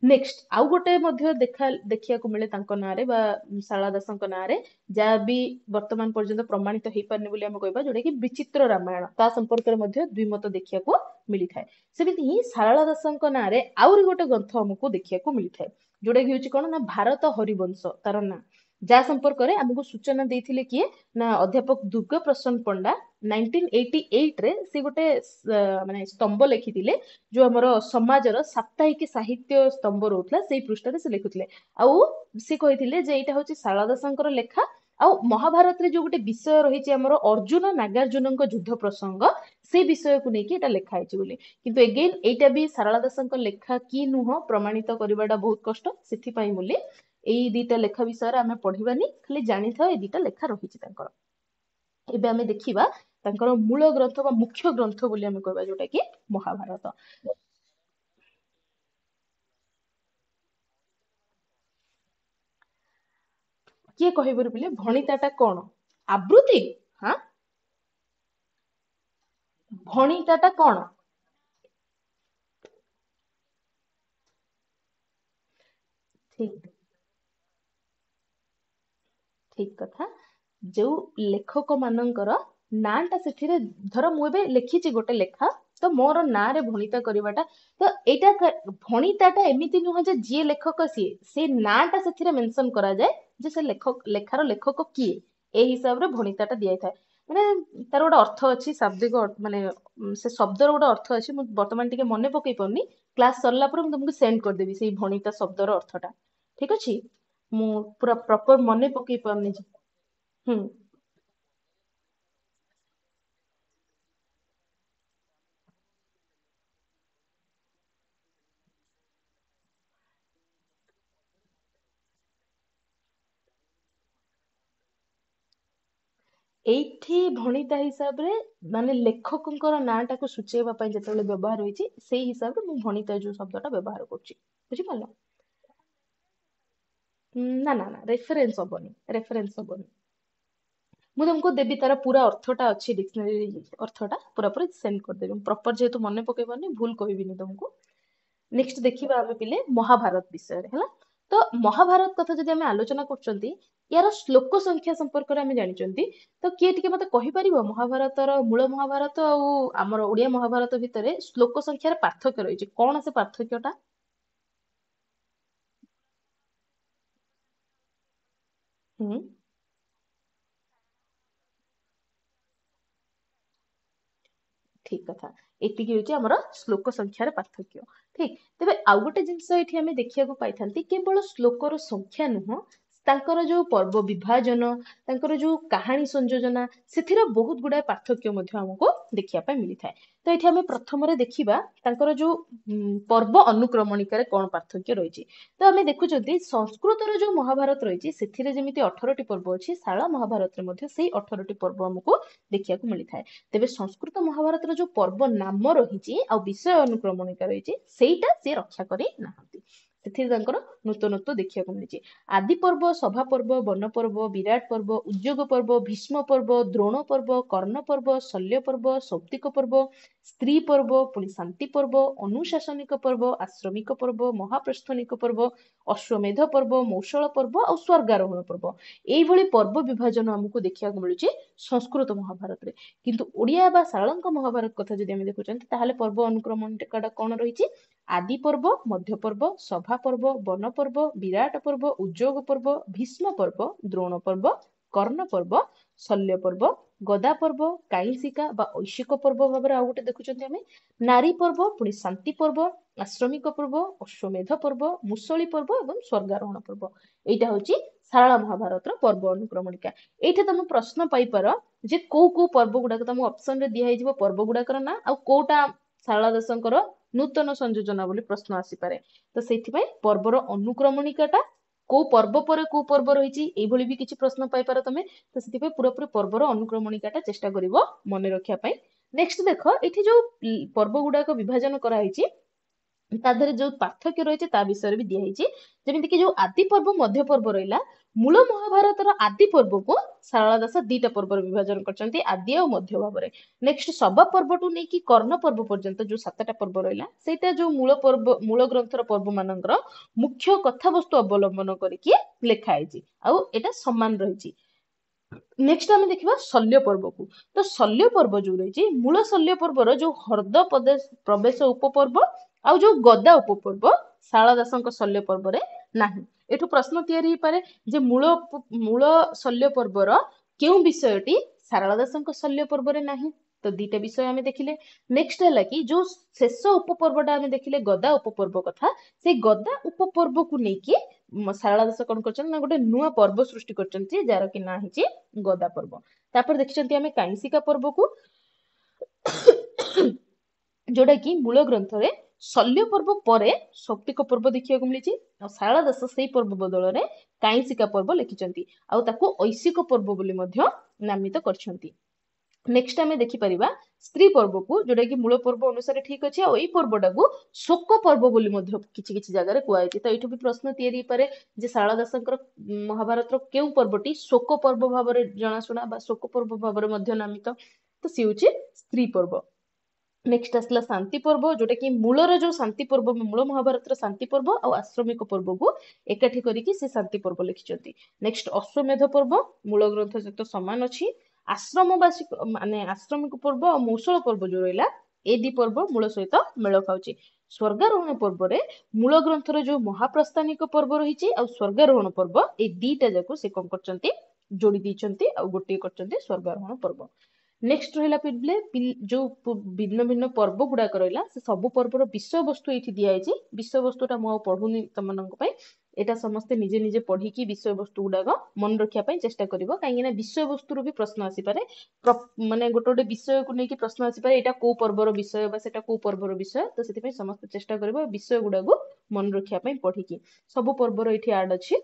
ନେକ୍ସଟ ଆଉ ଗୋଟେ ମଧ୍ୟ ଦେଖିବାକୁ ମିଳେ ତାଙ୍କ ନାଁରେ ବା ଶାରଳା ଦାସଙ୍କ ନାଁରେ, ଯାହା ବି ବର୍ତ୍ତମାନ ପର୍ଯ୍ୟନ୍ତ ପ୍ରମାଣିତ ହେଇପାରୁନି ବୋଲି ଆମେ କହିବା, ଯୋଉଟା କି ବିଚିତ୍ର ରାମାୟଣ, ତା ସମ୍ପର୍କରେ ମଧ୍ୟ ଦ୍ୱିମତ ଦେଖିବାକୁ ମିଳିଥାଏ। ସେମିତି ହିଁ ଶାରଳା ଦାସଙ୍କ ନାଁରେ ଆହୁରି ଗୋଟେ ଗ୍ରନ୍ଥ ଆମକୁ ଦେଖିବାକୁ ମିଳିଥାଏ, ଯୋଉଟା କି ହଉଛି କଣ ନା ଭାରତ ହରିବଂଶ ତାର ନାଁ, ଯାହା ସମ୍ପର୍କରେ ଆମକୁ ସୂଚନା ଦେଇଥିଲେ କିଏ ନା ଅଧ୍ୟାପକ ଦୁର୍ଗା ପ୍ରସନ୍ନ ପଣ୍ଡା 1988 ରେ ସେ ଗୋଟେ ମାନେ ସ୍ତମ୍ଭ ଲେଖିଥିଲେ, ଯୋଉ ଆମର ସମାଜର ସାପ୍ତାହିକ ସାହିତ୍ୟ ସ୍ତମ୍ଭ ରହୁଥିଲା ସେଇ ପୃଷ୍ଠାରେ ସେ ଲେଖୁଥିଲେ। ଆଉ ସେ କହିଥିଲେ ଯେ ଏଇଟା ହଉଛି ଶାରଳା ଦାସଙ୍କର ଲେଖା, ଆଉ ମହାଭାରତରେ ଯୋଉ ଗୋଟେ ବିଷୟ ରହିଛି ଆମର ଅର୍ଜୁନ ନାଗାର୍ଜୁନଙ୍କ ଯୁଦ୍ଧ ପ୍ରସଙ୍ଗ, ସେଇ ବିଷୟକୁ ନେଇକି ଏଇଟା ଲେଖା ହେଇଛି ବୋଲି। କିନ୍ତୁ ଏଗେନ୍ ଏଇଟା ବି ଶାରଳା ଦାସଙ୍କ ଲେଖା କି ନୁହଁ ପ୍ରମାଣିତ କରିବାଟା ବହୁତ କଷ୍ଟ, ସେଥିପାଇଁ ବୋଲି ଏଇ ଦିଟା ଲେଖା ବିଷୟରେ ଆମେ ପଢିବାନି, ଖାଲି ଜାଣିଥାଉ ଏଇ ଦିଟା ଲେଖା ରହିଛି ତାଙ୍କର। ଏବେ ଆମେ ଦେଖିବା ତାଙ୍କର ମୂଳ ଗ୍ରନ୍ଥ ବା ମୁଖ୍ୟ ଗ୍ରନ୍ଥ ବୋଲି ଆମେ କହିବା, ଯୋଉଟା କି ମହାଭାରତ। କିଏ କହିବ ବୋଲେ ଭଣିତାଟା କଣ, ଆବୃତ୍ତି, ହଁ ଭଣିତାଟା କଣ, ଠିକ ଠିକ କଥା। ଯୋଉ ଲେଖକ ମାନଙ୍କର ନାଁଟା ସେଥିରେ, ଧର ମୁଁ ଏବେ ଲେଖିଛି ଗୋଟେ ଲେଖା, ତ ମୋର ନାଁରେ ଭଣିତା କରିବାଟା, ତ ଏଇଟା ଭଣିତାଟା ଏମିତି ନୁହଁ ଯେ ଯିଏ ଲେଖକ ସିଏ, ସେ ନାଁଟା ସେଥିରେ ମେନସନ କରାଯାଏ ଯେ ସେ ଲେଖାର ଲେଖକ କିଏ, ଏଇ ହିସାବରେ ଭଣିତାଟା ଦିଆଯାଇଥାଏ। ମାନେ ତାର ଗୋଟେ ଅର୍ଥ ଅଛି, ଶାବ୍ଦିକ ମାନେ ସେ ଶବ୍ଦର ଗୋଟେ ଅର୍ଥ ଅଛି, ମୁଁ ବର୍ତ୍ତମାନ ଟିକେ ମନେ ପକେଇ ପାରୁନି, କ୍ଲାସ ସରିଲା ପରେ ମୁଁ ତମକୁ ସେଣ୍ଡ କରିଦେବି ସେଇ ଭଣିତା ଶବ୍ଦର ଅର୍ଥଟା, ଠିକ ଅଛି। ମୁଁ ପୁରା ପ୍ରପର ମନେ ପକେଇ ପାରୁନି ଯେ। ହୁଁ। ଏଇଠି ଭଣିତା ହିସାବରେ ମାନେ ଲେଖକଙ୍କର ନାଁଟାକୁ ସୂଚେଇବା ପାଇଁ ଯେତେବେଳେ ବ୍ୟବହାର ହେଇଛି, ସେଇ ହିସାବରେ ମୁଁ ଭଣିତା ଯୋଉ ଶବ୍ଦଟା ବ୍ୟବହାର କରୁଛି, ବୁଝିପାରିଲ। ନା ନା ନା, ରେଫରେନ୍ସ ହବନି, ରେଫରେନ୍ସ ହବନି। ମୁଁ ତମକୁ ଦେବି, ତାର ପୁରା ଅର୍ଥଟା ଅଛି ଡିକ୍ସନାରୀ ଅର୍ଥଟା ପୁରାପୁରି ସେଣ୍ଡ କରିଦେବି, ମୁଁ ପ୍ରପର ଯେହେତୁ ମନେ ପକେଇ ପାରୁନି ଭୁଲ କହିବିନି ତମକୁ। ନେକ୍ସଟ ଦେଖିବା ଆମେ ପିଲେ ମହାଭାରତ ବିଷୟରେ ହେଲା। ତ ମହାଭାରତ କଥା ଯଦି ଆମେ ଆଲୋଚନା କରୁଛନ୍ତି, ୟାର ଶ୍ଲୋକ ସଂଖ୍ୟା ସମ୍ପର୍କରେ ଆମେ ଜାଣିଛନ୍ତି। ତ କିଏ ଟିକେ ମତେ କହିପାରିବ ମହାଭାରତର ମୂଳ ମହାଭାରତ ଆଉ ଆମର ଓଡିଆ ମହାଭାରତ ଭିତରେ ଶ୍ଲୋକ ସଂଖ୍ୟାର ପାର୍ଥକ୍ୟ ରହିଛି, କଣ ସେ ପାର୍ଥକ୍ୟଟା? ହୁଁ। ଠିକ କଥା, ଏତିକି ହଉଛି ଆମର ଶ୍ଲୋକ ସଂଖ୍ୟାର ପାର୍ଥକ୍ୟ, ଠିକ। ତେବେ ଆଉ ଗୋଟେ ଜିନିଷ ଏଠି ଆମେ ଦେଖିବାକୁ ପାଇଥାନ୍ତି, କେବଳ ଶ୍ଲୋକର ସଂଖ୍ୟା ନୁହଁ, ତାଙ୍କର ଯୋଉ ପର୍ବ ବିଭାଜନ, ତାଙ୍କର ଯୋଉ କାହାଣୀ ସଂଯୋଜନା, ସେଥିରେ ବହୁତ ଗୁଡାଏ ପାର୍ଥକ୍ୟ ମଧ୍ୟ ଆମକୁ ଦେଖିବା ପାଇଁ ମିଳିଥାଏ। ତ ଏଠି ଆମେ ପ୍ରଥମରେ ଦେଖିବା ତାଙ୍କର ଯୋଉ ପର୍ବ ଅନୁକ୍ରମଣିକାରେ କଣ ପାର୍ଥକ୍ୟ ରହିଛି। ତ ଆମେ ଦେଖୁଛନ୍ତି ସଂସ୍କୃତର ଯୋଉ ମହାଭାରତ ରହିଛି ସେଥିରେ ଯେମିତି 18ଟି ପର୍ବ ଅଛି, ଶାଳ ମହାଭାରତରେ ମଧ୍ୟ ସେଇ 18ଟି ପର୍ବ ଆମକୁ ଦେଖିବାକୁ ମିଳିଥାଏ। ତେବେ ସଂସ୍କୃତ ମହାଭାରତର ଯୋଉ ପର୍ବ ନାମ ରହିଛି ଆଉ ବିଷୟ ଅନୁକ୍ରମଣିକା ରହିଛି ସେଇଟା ସେ ରକ୍ଷା କରି ନାହାନ୍ତି। ସେଥିରେ ତାଙ୍କର ନୂତନତ୍ୱ ଦେଖିବାକୁ ମିଳିଛି। ଆଦି ପର୍ବ, ସଭା ପର୍ବ, ବନ ପର୍ବ, ବିରାଟ ପର୍ବ, ଉଦ୍ଯୋଗ ପର୍ବ, ଭୀଷ୍ମ ପର୍ବ, ଦ୍ରୋଣ ପର୍ବ, କର୍ଣ୍ଣ ପର୍ବ, ଶଲ୍ୟ ପର୍ବ, ସୌପ୍ତିକ ପର୍ବ, ସ୍ତ୍ରୀ ପର୍ବ, ପୁଣି ଶାନ୍ତି ପର୍ବ, ଅନୁଶାସନିକ ପର୍ବ, ଆଶ୍ରମିକ ପର୍ବ, ମହାପ୍ରସ୍ଥନିକ ପର୍ବ, ଅଶ୍ୱମେଧ ପର୍ବ, ମୌସଳ ପର୍ବ ଆଉ ସ୍ୱର୍ଗାରୋହଣ ପର୍ବ, ଏଇଭଳି ପର୍ବ ବିଭାଜନ ଆମକୁ ଦେଖିବାକୁ ମିଳୁଛି ସଂସ୍କୃତ ମହାଭାରତରେ। କିନ୍ତୁ ଓଡିଆ ବା ଶାଳଙ୍କ ମହାଭାରତ କଥା ଯଦି ଆମେ ଦେଖୁଛନ୍ତି ତାହେଲେ ପର୍ବ ଅନୁକ୍ରମଣିକାଟା କଣ ରହିଛି? ଆଦି ପର୍ବ, ମଧ୍ୟ ପର୍ବ, ସଭା ପର୍ବ, ବନ ପର୍ବ, ବିରାଟ ପର୍ବ, ଉଦ୍ଯୋଗ ପର୍ବ, ଭୀଷ୍ମ ପର୍ବ, ଦ୍ରୋଣ ପର୍ବ, କର୍ଣ୍ଣ ପର୍ବ, ଶଲ୍ୟ ପର୍ବ, ଗଦା ପର୍ବ, କାଇଁସିକା ବା ଐଶିକ ପର୍ବ ଭାବରେ ଆଉ ଗୋଟେ ଦେଖୁଛନ୍ତି ଆମେ, ନାରୀ ପର୍ବ, ପୁଣି ଶାନ୍ତି ପର୍ବ, ଆଶ୍ରମିକ ପର୍ବ, ଅଶ୍ୱମେଧ ପର୍ବ, ମୁଷଳି ପର୍ବ ଏବଂ ସ୍ୱର୍ଗାରୋହଣ ପର୍ବ। ଏଇଟା ହଉଛି ଶାରଳା ମହାଭାରତର ପର୍ବ ଅନୁକ୍ରମଣିକା। ଏଇଠି ତମେ ପ୍ରଶ୍ନ ପାଇପାର ଯେ କୋଉ କୋଉ ପର୍ବ ଗୁଡାକ ତମ ଅପସନରେ ଦିଆହେଇଯିବ ପର୍ବ ଗୁଡାକର ନାଁ, ଆଉ କୋଉଟା ଶାରଳା ଦାସଙ୍କର ନୂତନ ସଂଯୋଜନା ବୋଲି ପ୍ରଶ୍ନ ଆସିପାରେ। ତ ସେଇଥିପାଇଁ ପର୍ବର ଅନୁକ୍ରମଣିକାଟା କୋଉ ପର୍ବ ପରେ କୋଉ ପର୍ବ ରହିଛି ଏଇଭଳି ବି କିଛି ପ୍ରଶ୍ନ ପାଇପାର ତମେ। ତ ସେଥିପାଇଁ ପୁରାପୁରି ପର୍ବର ଅନୁକ୍ରମଣିକାଟା ଚେଷ୍ଟା କରିବ ମନେ ରଖିବା ପାଇଁ। ନେକ୍ସଟ ଦେଖ ଏଠି ଯୋଉ ପର୍ବ ଗୁଡାକ ବିଭାଜନ କରାହେଇଛି ତା ଦେହରେ ଯୋଉ ପାର୍ଥକ୍ୟ ରହିଛି ତା ବିଷୟରେ ବି ଦିଆହେଇଛି। ଯେମିତିକି ଯୋଉ ଆଦି ପର୍ବ, ମଧ୍ୟ ପର୍ବ ରହିଲା, ମୂଳ ମହାଭାରତର ଆଦି ପର୍ବକୁ ଶାରଳା ଦାସ ଦିଟା ପର୍ବର ବିଭାଜନ କରିଛନ୍ତି, ଆଦି ଆଉ ମଧ୍ୟ ଭାବରେ। ନେକ୍ସଟ ସଭା ପର୍ବଠୁ ନେଇକି କର୍ଣ୍ଣ ପର୍ବ ପର୍ଯ୍ୟନ୍ତ ଯୋଉ 7ଟା ପର୍ବ ରହିଲା ସେଇଟା ଯୋଉ ମୂଳ ପର୍ବ, ମୂଳ ଗ୍ରନ୍ଥର ପର୍ବ ମାନଙ୍କର ମୁଖ୍ୟ କଥାବସ୍ତୁ ଅବଲମ୍ବନ କରିକି ଲେଖା ହେଇଛି ଆଉ ଏଇଟା ସମାନ ରହିଛି। ନେକ୍ସଟ ଆମେ ଦେଖିବା ଶଲ୍ୟ ପର୍ବକୁ। ତ ଶଲ୍ୟ ପର୍ବ ଯୋଉ ରହିଛି, ମୂଳ ଶଲ୍ୟ ପର୍ବର ଯୋଉ ହର୍ଦ ପ୍ରବେଶ ଉପପର୍ବ ଆଉ ଯୋଉ ଗଦା ଉପପର୍ବ ଶାରଳା ଦାସଙ୍କ ଶଲ୍ୟ ପର୍ବରେ ନାହିଁ। ଏଠୁ ପ୍ରଶ୍ନ ତିଆରି ହେଇପାରେ ଯେ ମୂଳ ଶଲ୍ୟ ପର୍ବର କେଉଁ ବିଷୟଟି ଶାରଳା ଦାସଙ୍କ ଶଲ୍ୟ ପର୍ବରେ ନାହିଁ? ତ ଦିଟା ବିଷୟ ଆମେ ଦେଖିଲେ। ନେକ୍ସଟ ହେଲା କି ଯୋଉ ଶେଷ ଉପପର୍ବଟା ଆମେ ଦେଖିଲେ ଗଦା ଉପପର୍ବ କଥା, ସେଇ ଗଦା ଉପପର୍ବକୁ ନେଇକି ଶାରଳା ଦାସ କଣ କରିଛନ୍ତି ନା ଗୋଟେ ନୂଆ ପର୍ବ ସୃଷ୍ଟି କରିଛନ୍ତି ଯାହାର କି ନାଁ ହେଇଛି ଗଦା ପର୍ବ। ତାପରେ ଦେଖିଛନ୍ତି ଆମେ କାଇଁସିକା ପର୍ବକୁ ଯୋଉଟା କି ମୂଳ ଗ୍ରନ୍ଥରେ ଶଲ୍ୟ ପର୍ବ ପରେ ସୌପ୍ତିକ ପର୍ବ ଦେଖିବାକୁ ମିଳିଛି ଆଉ ଶାରଳା ଦାସ ସେଇ ପର୍ବ ବଦଳରେ କାଇଁସିକା ପର୍ବ ଲେଖିଛନ୍ତି ଆଉ ତାକୁ ଐଶିକ ପର୍ବ ବୋଲି ମଧ୍ୟ ନାମିତ କରିଛନ୍ତି। ନେକ୍ସଟ ଆମେ ଦେଖିପାରିବା ସ୍ତ୍ରୀ ପର୍ବକୁ, ଯୋଉଟା କି ମୂଳ ପର୍ବ ଅନୁସାରେ ଠିକ ଅଛି ଆଉ ଏଇ ପର୍ବଟାକୁ ଶୋକ ପର୍ବ ବୋଲି ମଧ୍ୟ କିଛି କିଛି ଜାଗାରେ କୁହାଯାଇଛି। ତ ଏଇଠୁ ବି ପ୍ରଶ୍ନ ତିଆରି ହେଇପାରେ ଯେ ଶାରଳା ଦାସଙ୍କର ମହାଭାରତର କେଉଁ ପର୍ବଟି ଶୋକ ପର୍ବ ଭାବରେ ଜଣାଶୁଣା ବା ଶୋକ ପର୍ବ ଭାବରେ ମଧ୍ୟ ନାମିତ? ତ ସିଏ ହଉଛି ସ୍ତ୍ରୀ ପର୍ବ। ନେକ୍ସଟ ଆସିଲା ଶାନ୍ତି ପର୍ବ, ଯୋଉଟା କି ମୂଳର ଯୋଉ ଶାନ୍ତି ପର୍ବ, ମୂଳ ମହାଭାରତର ଶାନ୍ତି ପର୍ବ ଆଉ ଆଶ୍ରମିକ ପର୍ବକୁ ଏକାଠି କରିକି ସେ ଶାନ୍ତି ପର୍ବ ଲେଖିଛନ୍ତି। ନେକ୍ସଟ ଅଶ୍ୱମେଧ ପର୍ବ ମୂଳ ଗ୍ରନ୍ଥ ସହିତ ସମାନ ଅଛି। ଆଶ୍ରମବାସୀ ମାନେ ଆଶ୍ରମିକ ପର୍ବ ଆଉ ମୌସଳ ପର୍ବ ଯୋଉ ରହିଲା ଏ ଦି ପର୍ବ ମୂଳ ସହିତ ମେଳ ଖାଉଛି। ସ୍ୱର୍ଗାରୋହଣ ପର୍ବରେ ମୂଳ ଗ୍ରନ୍ଥର ଯୋଉ ମହାପ୍ରସ୍ଥାନିକ ପର୍ବ ରହିଛି ଆଉ ସ୍ୱର୍ଗାରୋହଣ ପର୍ବ ଏଇ ଦିଟା ଯାକ ସେ କଣ କରିଛନ୍ତି ଯୋଡି ଦେଇଛନ୍ତି ଆଉ ଗୋଟିଏ କରିଛନ୍ତି ସ୍ୱର୍ଗାରୋହଣ ପର୍ବ। ନେକ୍ସଟ ରହିଲା ଯୋଉ ଭିନ୍ନ ଭିନ୍ନ ପର୍ବ ଗୁଡାକ ରହିଲା ସେ ସବୁ ପର୍ବର ବିଷୟବସ୍ତୁ ଏଇଠି ଦିଆଯାଇଛି। ବିଷୟବସ୍ତୁଟା ମୁଁ ଆଉ ପଢୁନି ତମମାନଙ୍କ ପାଇଁ, ଏଇଟା ସମସ୍ତେ ନିଜେ ନିଜେ ପଢିକି ବିଷୟବସ୍ତୁ ଗୁଡାକ ମନେ ରଖିବା ପାଇଁ ଚେଷ୍ଟା କରିବ, କାହିଁକି ନା ବିଷୟବସ୍ତୁରୁ ବି ପ୍ରଶ୍ନ ଆସିପାରେ। ମାନେ ଗୋଟେ ଗୋଟେ ବିଷୟକୁ ନେଇକି ପ୍ରଶ୍ନ ଆସିପାରେ ଏଇଟା କୋଉ ପର୍ବର ବିଷୟ ବା ସେଟା କୋଉ ପର୍ବର ବିଷୟ। ତ ସେଥିପାଇଁ ସମସ୍ତେ ଚେଷ୍ଟା କରିବ ବିଷୟ ଗୁଡାକୁ ମନେ ରଖିବା ପାଇଁ ପଢିକି। ସବୁ ପର୍ବର ଏଇଠି ଆଡ୍ ଅଛି,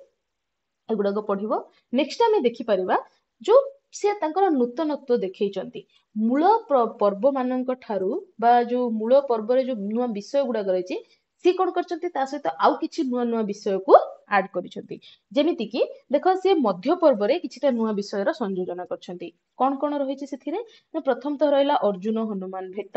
ଏଗୁଡାକ ପଢିବ। ନେକ୍ସଟ ଆମେ ଦେଖିପାରିବା ଯୋଉ ସେ ତାଙ୍କର ନୂତନତ୍ୱ ଦେଖେଇଛନ୍ତି ମୂଳ ପର୍ବ ମାନଙ୍କ ଠାରୁ ବା ଯୋଉ ମୂଳ ପର୍ବରେ ଯୋଉ ନୂଆ ବିଷୟ ଗୁଡାକ ରହିଛି ସିଏ କଣ କରିଛନ୍ତି ତା ସହିତ ଆଉ କିଛି ନୂଆ ନୂଆ ବିଷୟକୁ ଆଡ କରିଛନ୍ତି। ଯେମିତି କିି ଦେଖ ସିଏ ମଧ୍ୟ ପର୍ବରେ କିଛିଟା ନୂଆ ବିଷୟର ସଂଯୋଜନା କରିଛନ୍ତି। କଣ କଣ ରହିଛି ସେଥିରେ ନା ପ୍ରଥମତଃ ରହିଲା ଅର୍ଜୁନ ହନୁମାନ ଭେଟ,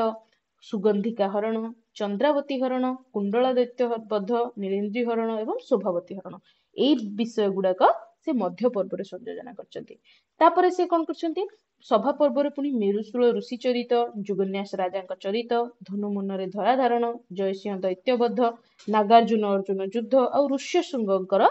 ସୁଗନ୍ଧିକା ହରଣ, ଚନ୍ଦ୍ରାବତୀ ହରଣ, କୁଣ୍ଡଳ ଦୈତ୍ୟ ବଧ, ନୀଳେନ୍ଦ୍ରୀ ହରଣ ଏବଂ ଶୋଭାବତୀ ହରଣ, ଏଇ ବିଷୟ ଗୁଡାକ ସେ ମଧ୍ୟ ପର୍ବରେ ସଂଯୋଜନା କରିଛନ୍ତି। ତାପରେ ସେ କଣ କରିଛନ୍ତି ସଭା ପର୍ବରେ ପୁଣି ମେରୁଶୂଳ ଋଷି ଚରିତ, ଯୁଗନ୍ୟାସ ରାଜାଙ୍କ ଚରିତ, ଧନୁ ମୁନରେ ଧରା ଧାରଣ, ଜୟସିଂହ ଦୈତ୍ୟବଧ, ନାଗାର୍ଜୁନ ଅର୍ଜୁନ ଯୁଦ୍ଧ ଆଉ ଋଷ୍ୟଶୃଙ୍ଗଙ୍କର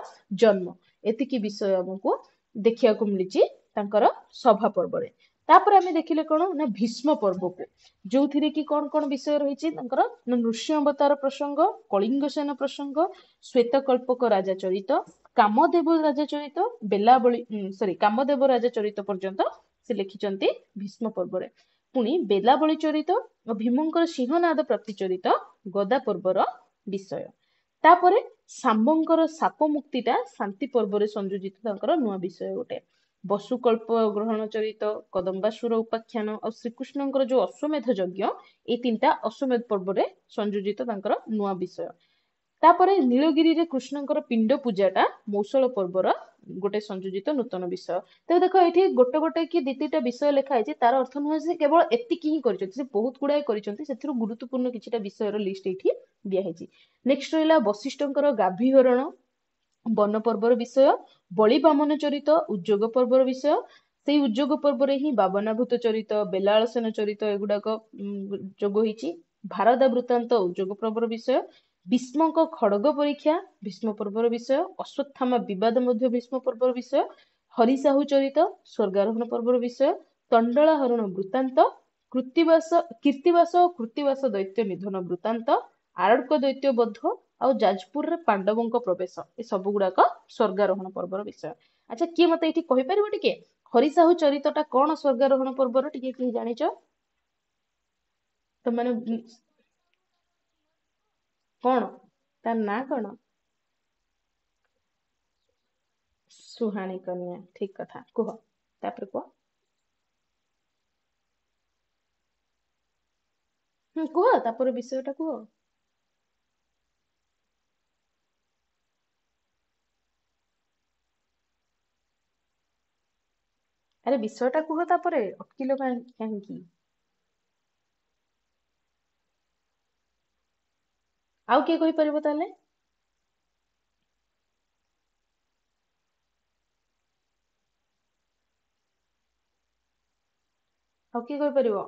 ଜନ୍ମ, ଏତିକି ବିଷୟ ଆମକୁ ଦେଖିବାକୁ ମିଳିଛି ତାଙ୍କର ସଭା ପର୍ବରେ। ତାପରେ ଆମେ ଦେଖିଲେ କଣ ନା ଭୀଷ୍ମ ପର୍ବକୁ, ଯୋଉଥିରେ କି କଣ କଣ ବିଷୟ ରହିଛି ତାଙ୍କର ନା ନୃସିଂହ ଅବତାର ପ୍ରସଙ୍ଗ, କଳିଙ୍ଗ ସେନ ପ୍ରସଙ୍ଗ, ଶ୍ଵେତ କଳ୍ପକ ରାଜା ଚରିତ, କାମଦେବ ରାଜା ଚରିତ ବେଲାବଳି କାମଦେବ ରାଜା ଚରିତ ପର୍ଯ୍ୟନ୍ତ ସେ ଲେଖିଛନ୍ତି ଭୀଷ୍ମ ପର୍ବରେ। ପୁଣି ବେଲାବଳି ଚରିତ ଓ ଭୀମଙ୍କର ସିଂହନାଦ ପ୍ରତିଚରିତ ଗଦା ପର୍ବର ବିଷୟ। ତାପରେ ଶାମ୍ବଙ୍କର ସାପ ମୁକ୍ତିଟା ଶାନ୍ତି ପର୍ବରେ ସଂଯୋଜିତ ତାଙ୍କର ନୂଆ ବିଷୟ ଗୋଟେ। ବସୁକଳ୍ପ ଗ୍ରହଣ ଚରିତ, କଦମ୍ବାସୁର ଉପାଖ୍ୟାନ ଆଉ ଶ୍ରୀକୃଷ୍ଣଙ୍କର ଯୋଉ ଅଶ୍ୱମେଧ ଯଜ୍ଞ, ଏଇ ତିନିଟା ଅଶ୍ୱମେଧ ପର୍ବରେ ସଂଯୋଜିତ ତାଙ୍କର ନୂଆ ବିଷୟ। ତାପରେ ନୀଳଗିରିରେ କୃଷ୍ଣଙ୍କର ପିଣ୍ଡ ପୂଜାଟା ମୌସଳ ପର୍ବର ଗୋଟେ ସଂଯୋଜିତ ନୂତନ ବିଷୟ। ତେବେ ଦେଖ ଏଠି ଗୋଟେ ଗୋଟେ କି ଦି ଦିଟା ବିଷୟ ଲେଖା ହେଇଛି, ତାର ଅର୍ଥ ନୁହେଁ ଯେ କେବଳ ଏତିକି ହିଁ କରିଛନ୍ତି, ସେ ବହୁତ ଗୁଡାଏ କରିଛନ୍ତି, ସେଥିରୁ ଗୁରୁତ୍ୱପୂର୍ଣ୍ଣ କିଛିଟା ବିଷୟର ଲିଷ୍ଟ ଏଇଠି ଦିଆହେଇଛି। ନେକ୍ସଟ ରହିଲା ବଶିଷ୍ଠଙ୍କର ଗାଭୀ ହରଣ ବନ ପର୍ବର ବିଷୟ, ବଳି ବାମନ ଚରିତ ଉଦ୍ଯୋଗ ପର୍ବର ବିଷୟ। ସେଇ ଉଦ୍ଯୋଗ ପର୍ବରେ ହିଁ ବାବନାଭୂତ ଚରିତ, ବେଲାଳସେନ ଚରିତ ଏଗୁଡାକ ଯୋଗ ହେଇଛି। ଭାରଦା ବୃତ୍ତାନ୍ତ ଉଦ୍ଯୋଗ ପର୍ବର ବିଷୟ, ଭୀଷ୍ମଙ୍କ ଖଡଗ ପରୀକ୍ଷା ଭୀଷ୍ମ ପର୍ବର ବିଷୟ, ଅଶ୍ୱତ୍ଥାମା ବିବାଦ ମଧ୍ୟ ଭୀଷ୍ମ ପର୍ବର ବିଷୟ, ହରିସାହୁ ଚରିତ ସ୍ୱର୍ଗାରୋହଣ ପର୍ବର ବିଷୟ, ତଣ୍ଡଳା ହରଣ ବୃତ୍ତାନ୍ତ, କୀର୍ତ୍ତିବାସ ଦୈତ୍ୟ ନିଧନ ବୃତ୍ତାନ୍ତ, ଆରଡ୍କ ଦୈତ୍ୟ ବଧ ଆଉ ଯାଜପୁରରେ ପାଣ୍ଡବଙ୍କ ପ୍ରବେଶ, ଏ ସବୁ ଗୁଡାକ ସ୍ୱର୍ଗାରୋହଣ ପର୍ବର ବିଷୟ। ଆଚ୍ଛା, କିଏ ମତେ ଏଇଠି କହିପାରିବ ଟିକେ ହରିସାହୁ ଚରିତଟା କଣ ସ୍ୱର୍ଗାରୋହଣ ପର୍ବର, ଟିକେ କିଏ ଜାଣିଛ? ତ ମାନେ କଣ ତାର ନାଁ କଣ? ସୁହାଣୀ କନ୍ୟା, ଠିକ କଥା, କୁହ ତାପରେ କୁହ। କୁହ ତାପରେ ବିଷୟଟା କୁହ। ଆରେ ବିଷୟଟା କୁହ ତାପରେ, ଅଟକିଲ କାହିଁକି? ଆଉ କିଏ କହିପାରିବ ତାହେଲେ? ଆଉ କିଏ କହିପାରିବ?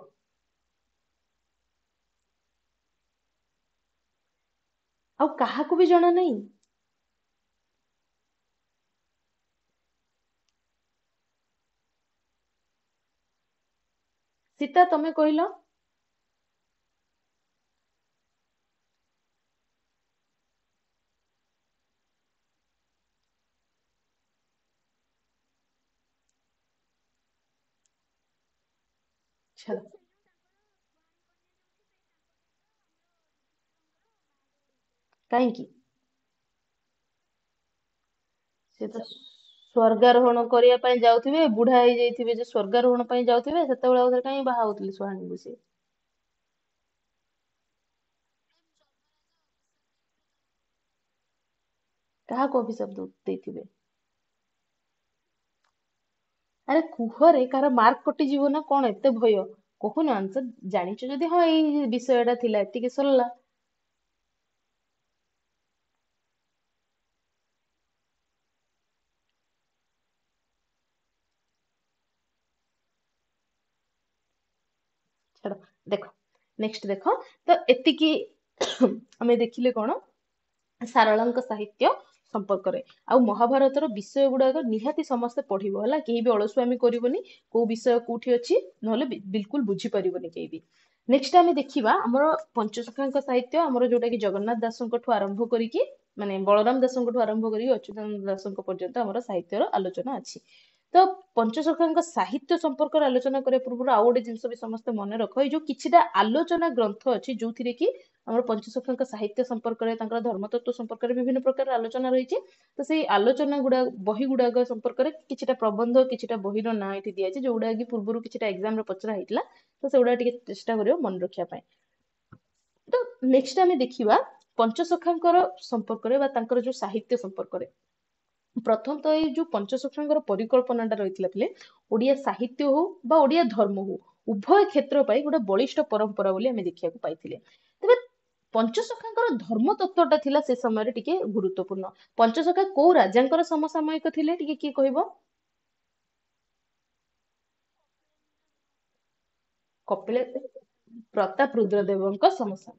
ଆଉ କାହାକୁ ବି ଜଣା ନାହିଁ? ସୀତା, ତମେ କହିଲ। ଛାଡ, କାହିଁକି? ସେ ତ ସ୍ୱର୍ଗାରୋହଣ କରିବା ପାଇଁ ଯାଉଥିବେ, ବୁଢା ହେଇଯାଇଥିବେ, ଯେ ସ୍ୱର୍ଗାରୋହଣ ପାଇଁ ଯାଉଥିବେ, ସେତେବେଳେ ଆଉ କାହିଁ ବାହା ହଉଥିଲେ ସୁହାଣୀଙ୍କୁ ସେ? କାହାକୁ ଅଭିଶାପ ଦେଇଥିବେ? ଆରେ କୁହରେ, କାହାର ମାର୍କ କଟିଯିବ ନା କଣ ଏତେ ଭୟ? କହୁନ ଆନ୍ସର, ଜାଣିଛ ଯଦି ହଁ ଏଇ ବିଷୟଟା ଥିଲା, ଏତିକି ସରିଲା। ଛାଡ, ଦେଖ ନେକ୍ସଟ ଦେଖ, ତ ଏତିକି ଆମେ ଦେଖିଲେ କଣ ସାରଳାଙ୍କ ସାହିତ୍ୟ ସମ୍ପର୍କରେ। ଆଉ ମହାଭାରତର ବିଷୟ ଗୁଡାକ ନିହାତି ସମସ୍ତେ ପଢିବ ହେଲା, କେହି ବି ଅଳସୁଆମି କରିବନି, କୋଉ ବିଷୟ କୋଉଠି ଅଛି, ନହେଲେ ବିଲକୁଲ ବୁଝିପାରିବନି କେହି ବି। ନେକ୍ସଟ ଆମେ ଦେଖିବା ଆମର ପଞ୍ଚସଖାଙ୍କ ସାହିତ୍ୟ, ଆମର ଯୋଉଟା କି ଜଗନ୍ନାଥ ଦାସଙ୍କଠୁ ଆରମ୍ଭ କରିକି, ମାନେ ବଳରାମ ଦାସଙ୍କଠୁ ଆରମ୍ଭ କରିକି ଅଚ୍ୟୁତାନନ୍ଦ ଦାସଙ୍କ ପର୍ଯ୍ୟନ୍ତ ଆମର ସାହିତ୍ୟର ଆଲୋଚନା ଅଛି। ତ ପଞ୍ଚସଖାଙ୍କ ସାହିତ୍ୟ ସମ୍ପର୍କରେ ଆଲୋଚନା କରିବା ପୂର୍ବରୁ ଆଉ ଗୋଟେ ଜିନିଷ ବି ସମସ୍ତେ ମନେ ରଖ, ଏଇ ଯୋଉ କିଛିଟା ଆଲୋଚନା ଗ୍ରନ୍ଥ ଅଛି ଯୋଉଥିରେ କି ଆମର ପଞ୍ଚସଖାଙ୍କ ସାହିତ୍ୟ ସମ୍ପର୍କରେ, ତାଙ୍କର ଧର୍ମତତ୍ଵ ସମ୍ପର୍କରେ ବିଭିନ୍ନ ପ୍ରକାର ଆଲୋଚନା ରହିଛି। ତ ସେଇ ଆଲୋଚନା ବହି ଗୁଡାକ ସମ୍ପର୍କରେ କିଛିଟା ପ୍ରବନ୍ଧ, କିଛିଟା ବହିର ନାଁ ଏଠି ଦିଆଯାଇଛି, ଯୋଉଗୁଡା କି ପୂର୍ବରୁ କିଛିଟା ଏକ୍ସାମରେ ପଚରା ହେଇଥିଲା, ତ ସେଗୁଡା ଟିକେ ଚେଷ୍ଟା କରିବ ମନେ ରଖିବା ପାଇଁ। ତ ନେକ୍ସଟ ଆମେ ଦେଖିବା ପଞ୍ଚସଖାଙ୍କର ସମ୍ପର୍କରେ ବା ତାଙ୍କର ଯୋଉ ସାହିତ୍ୟ ସମ୍ପର୍କରେ। ପ୍ରଥମ ତ ଏଇ ଯୋଉ ପଞ୍ଚସଖାଙ୍କର ପରିକଳ୍ପନାଟା ରହିଥିଲା ପିଲେ, ଓଡିଆ ସାହିତ୍ୟ ହଉ ବା ଓଡିଆ ଧର୍ମ ହଉ, ଉଭୟ କ୍ଷେତ୍ର ପାଇଁ ଗୋଟେ ବଳିଷ୍ଠ ପରମ୍ପରା ବୋଲି ଆମେ ଦେଖିବାକୁ ପାଇଥିଲେ। ତେବେ ପଞ୍ଚସଖାଙ୍କର ଧର୍ମ ତତ୍ଵଟା ଥିଲା ସେ ସମୟରେ ଟିକେ ଗୁରୁତ୍ୱପୂର୍ଣ୍ଣ। ପଞ୍ଚସଖା କୋଉ ରାଜାଙ୍କର ସମସାମୟିକ ଥିଲେ, ଟିକେ କିଏ କହିବ? କପିଳ ପ୍ରତାପ ରୁଦ୍ରଦେବଙ୍କ ସମସାମୟିକ।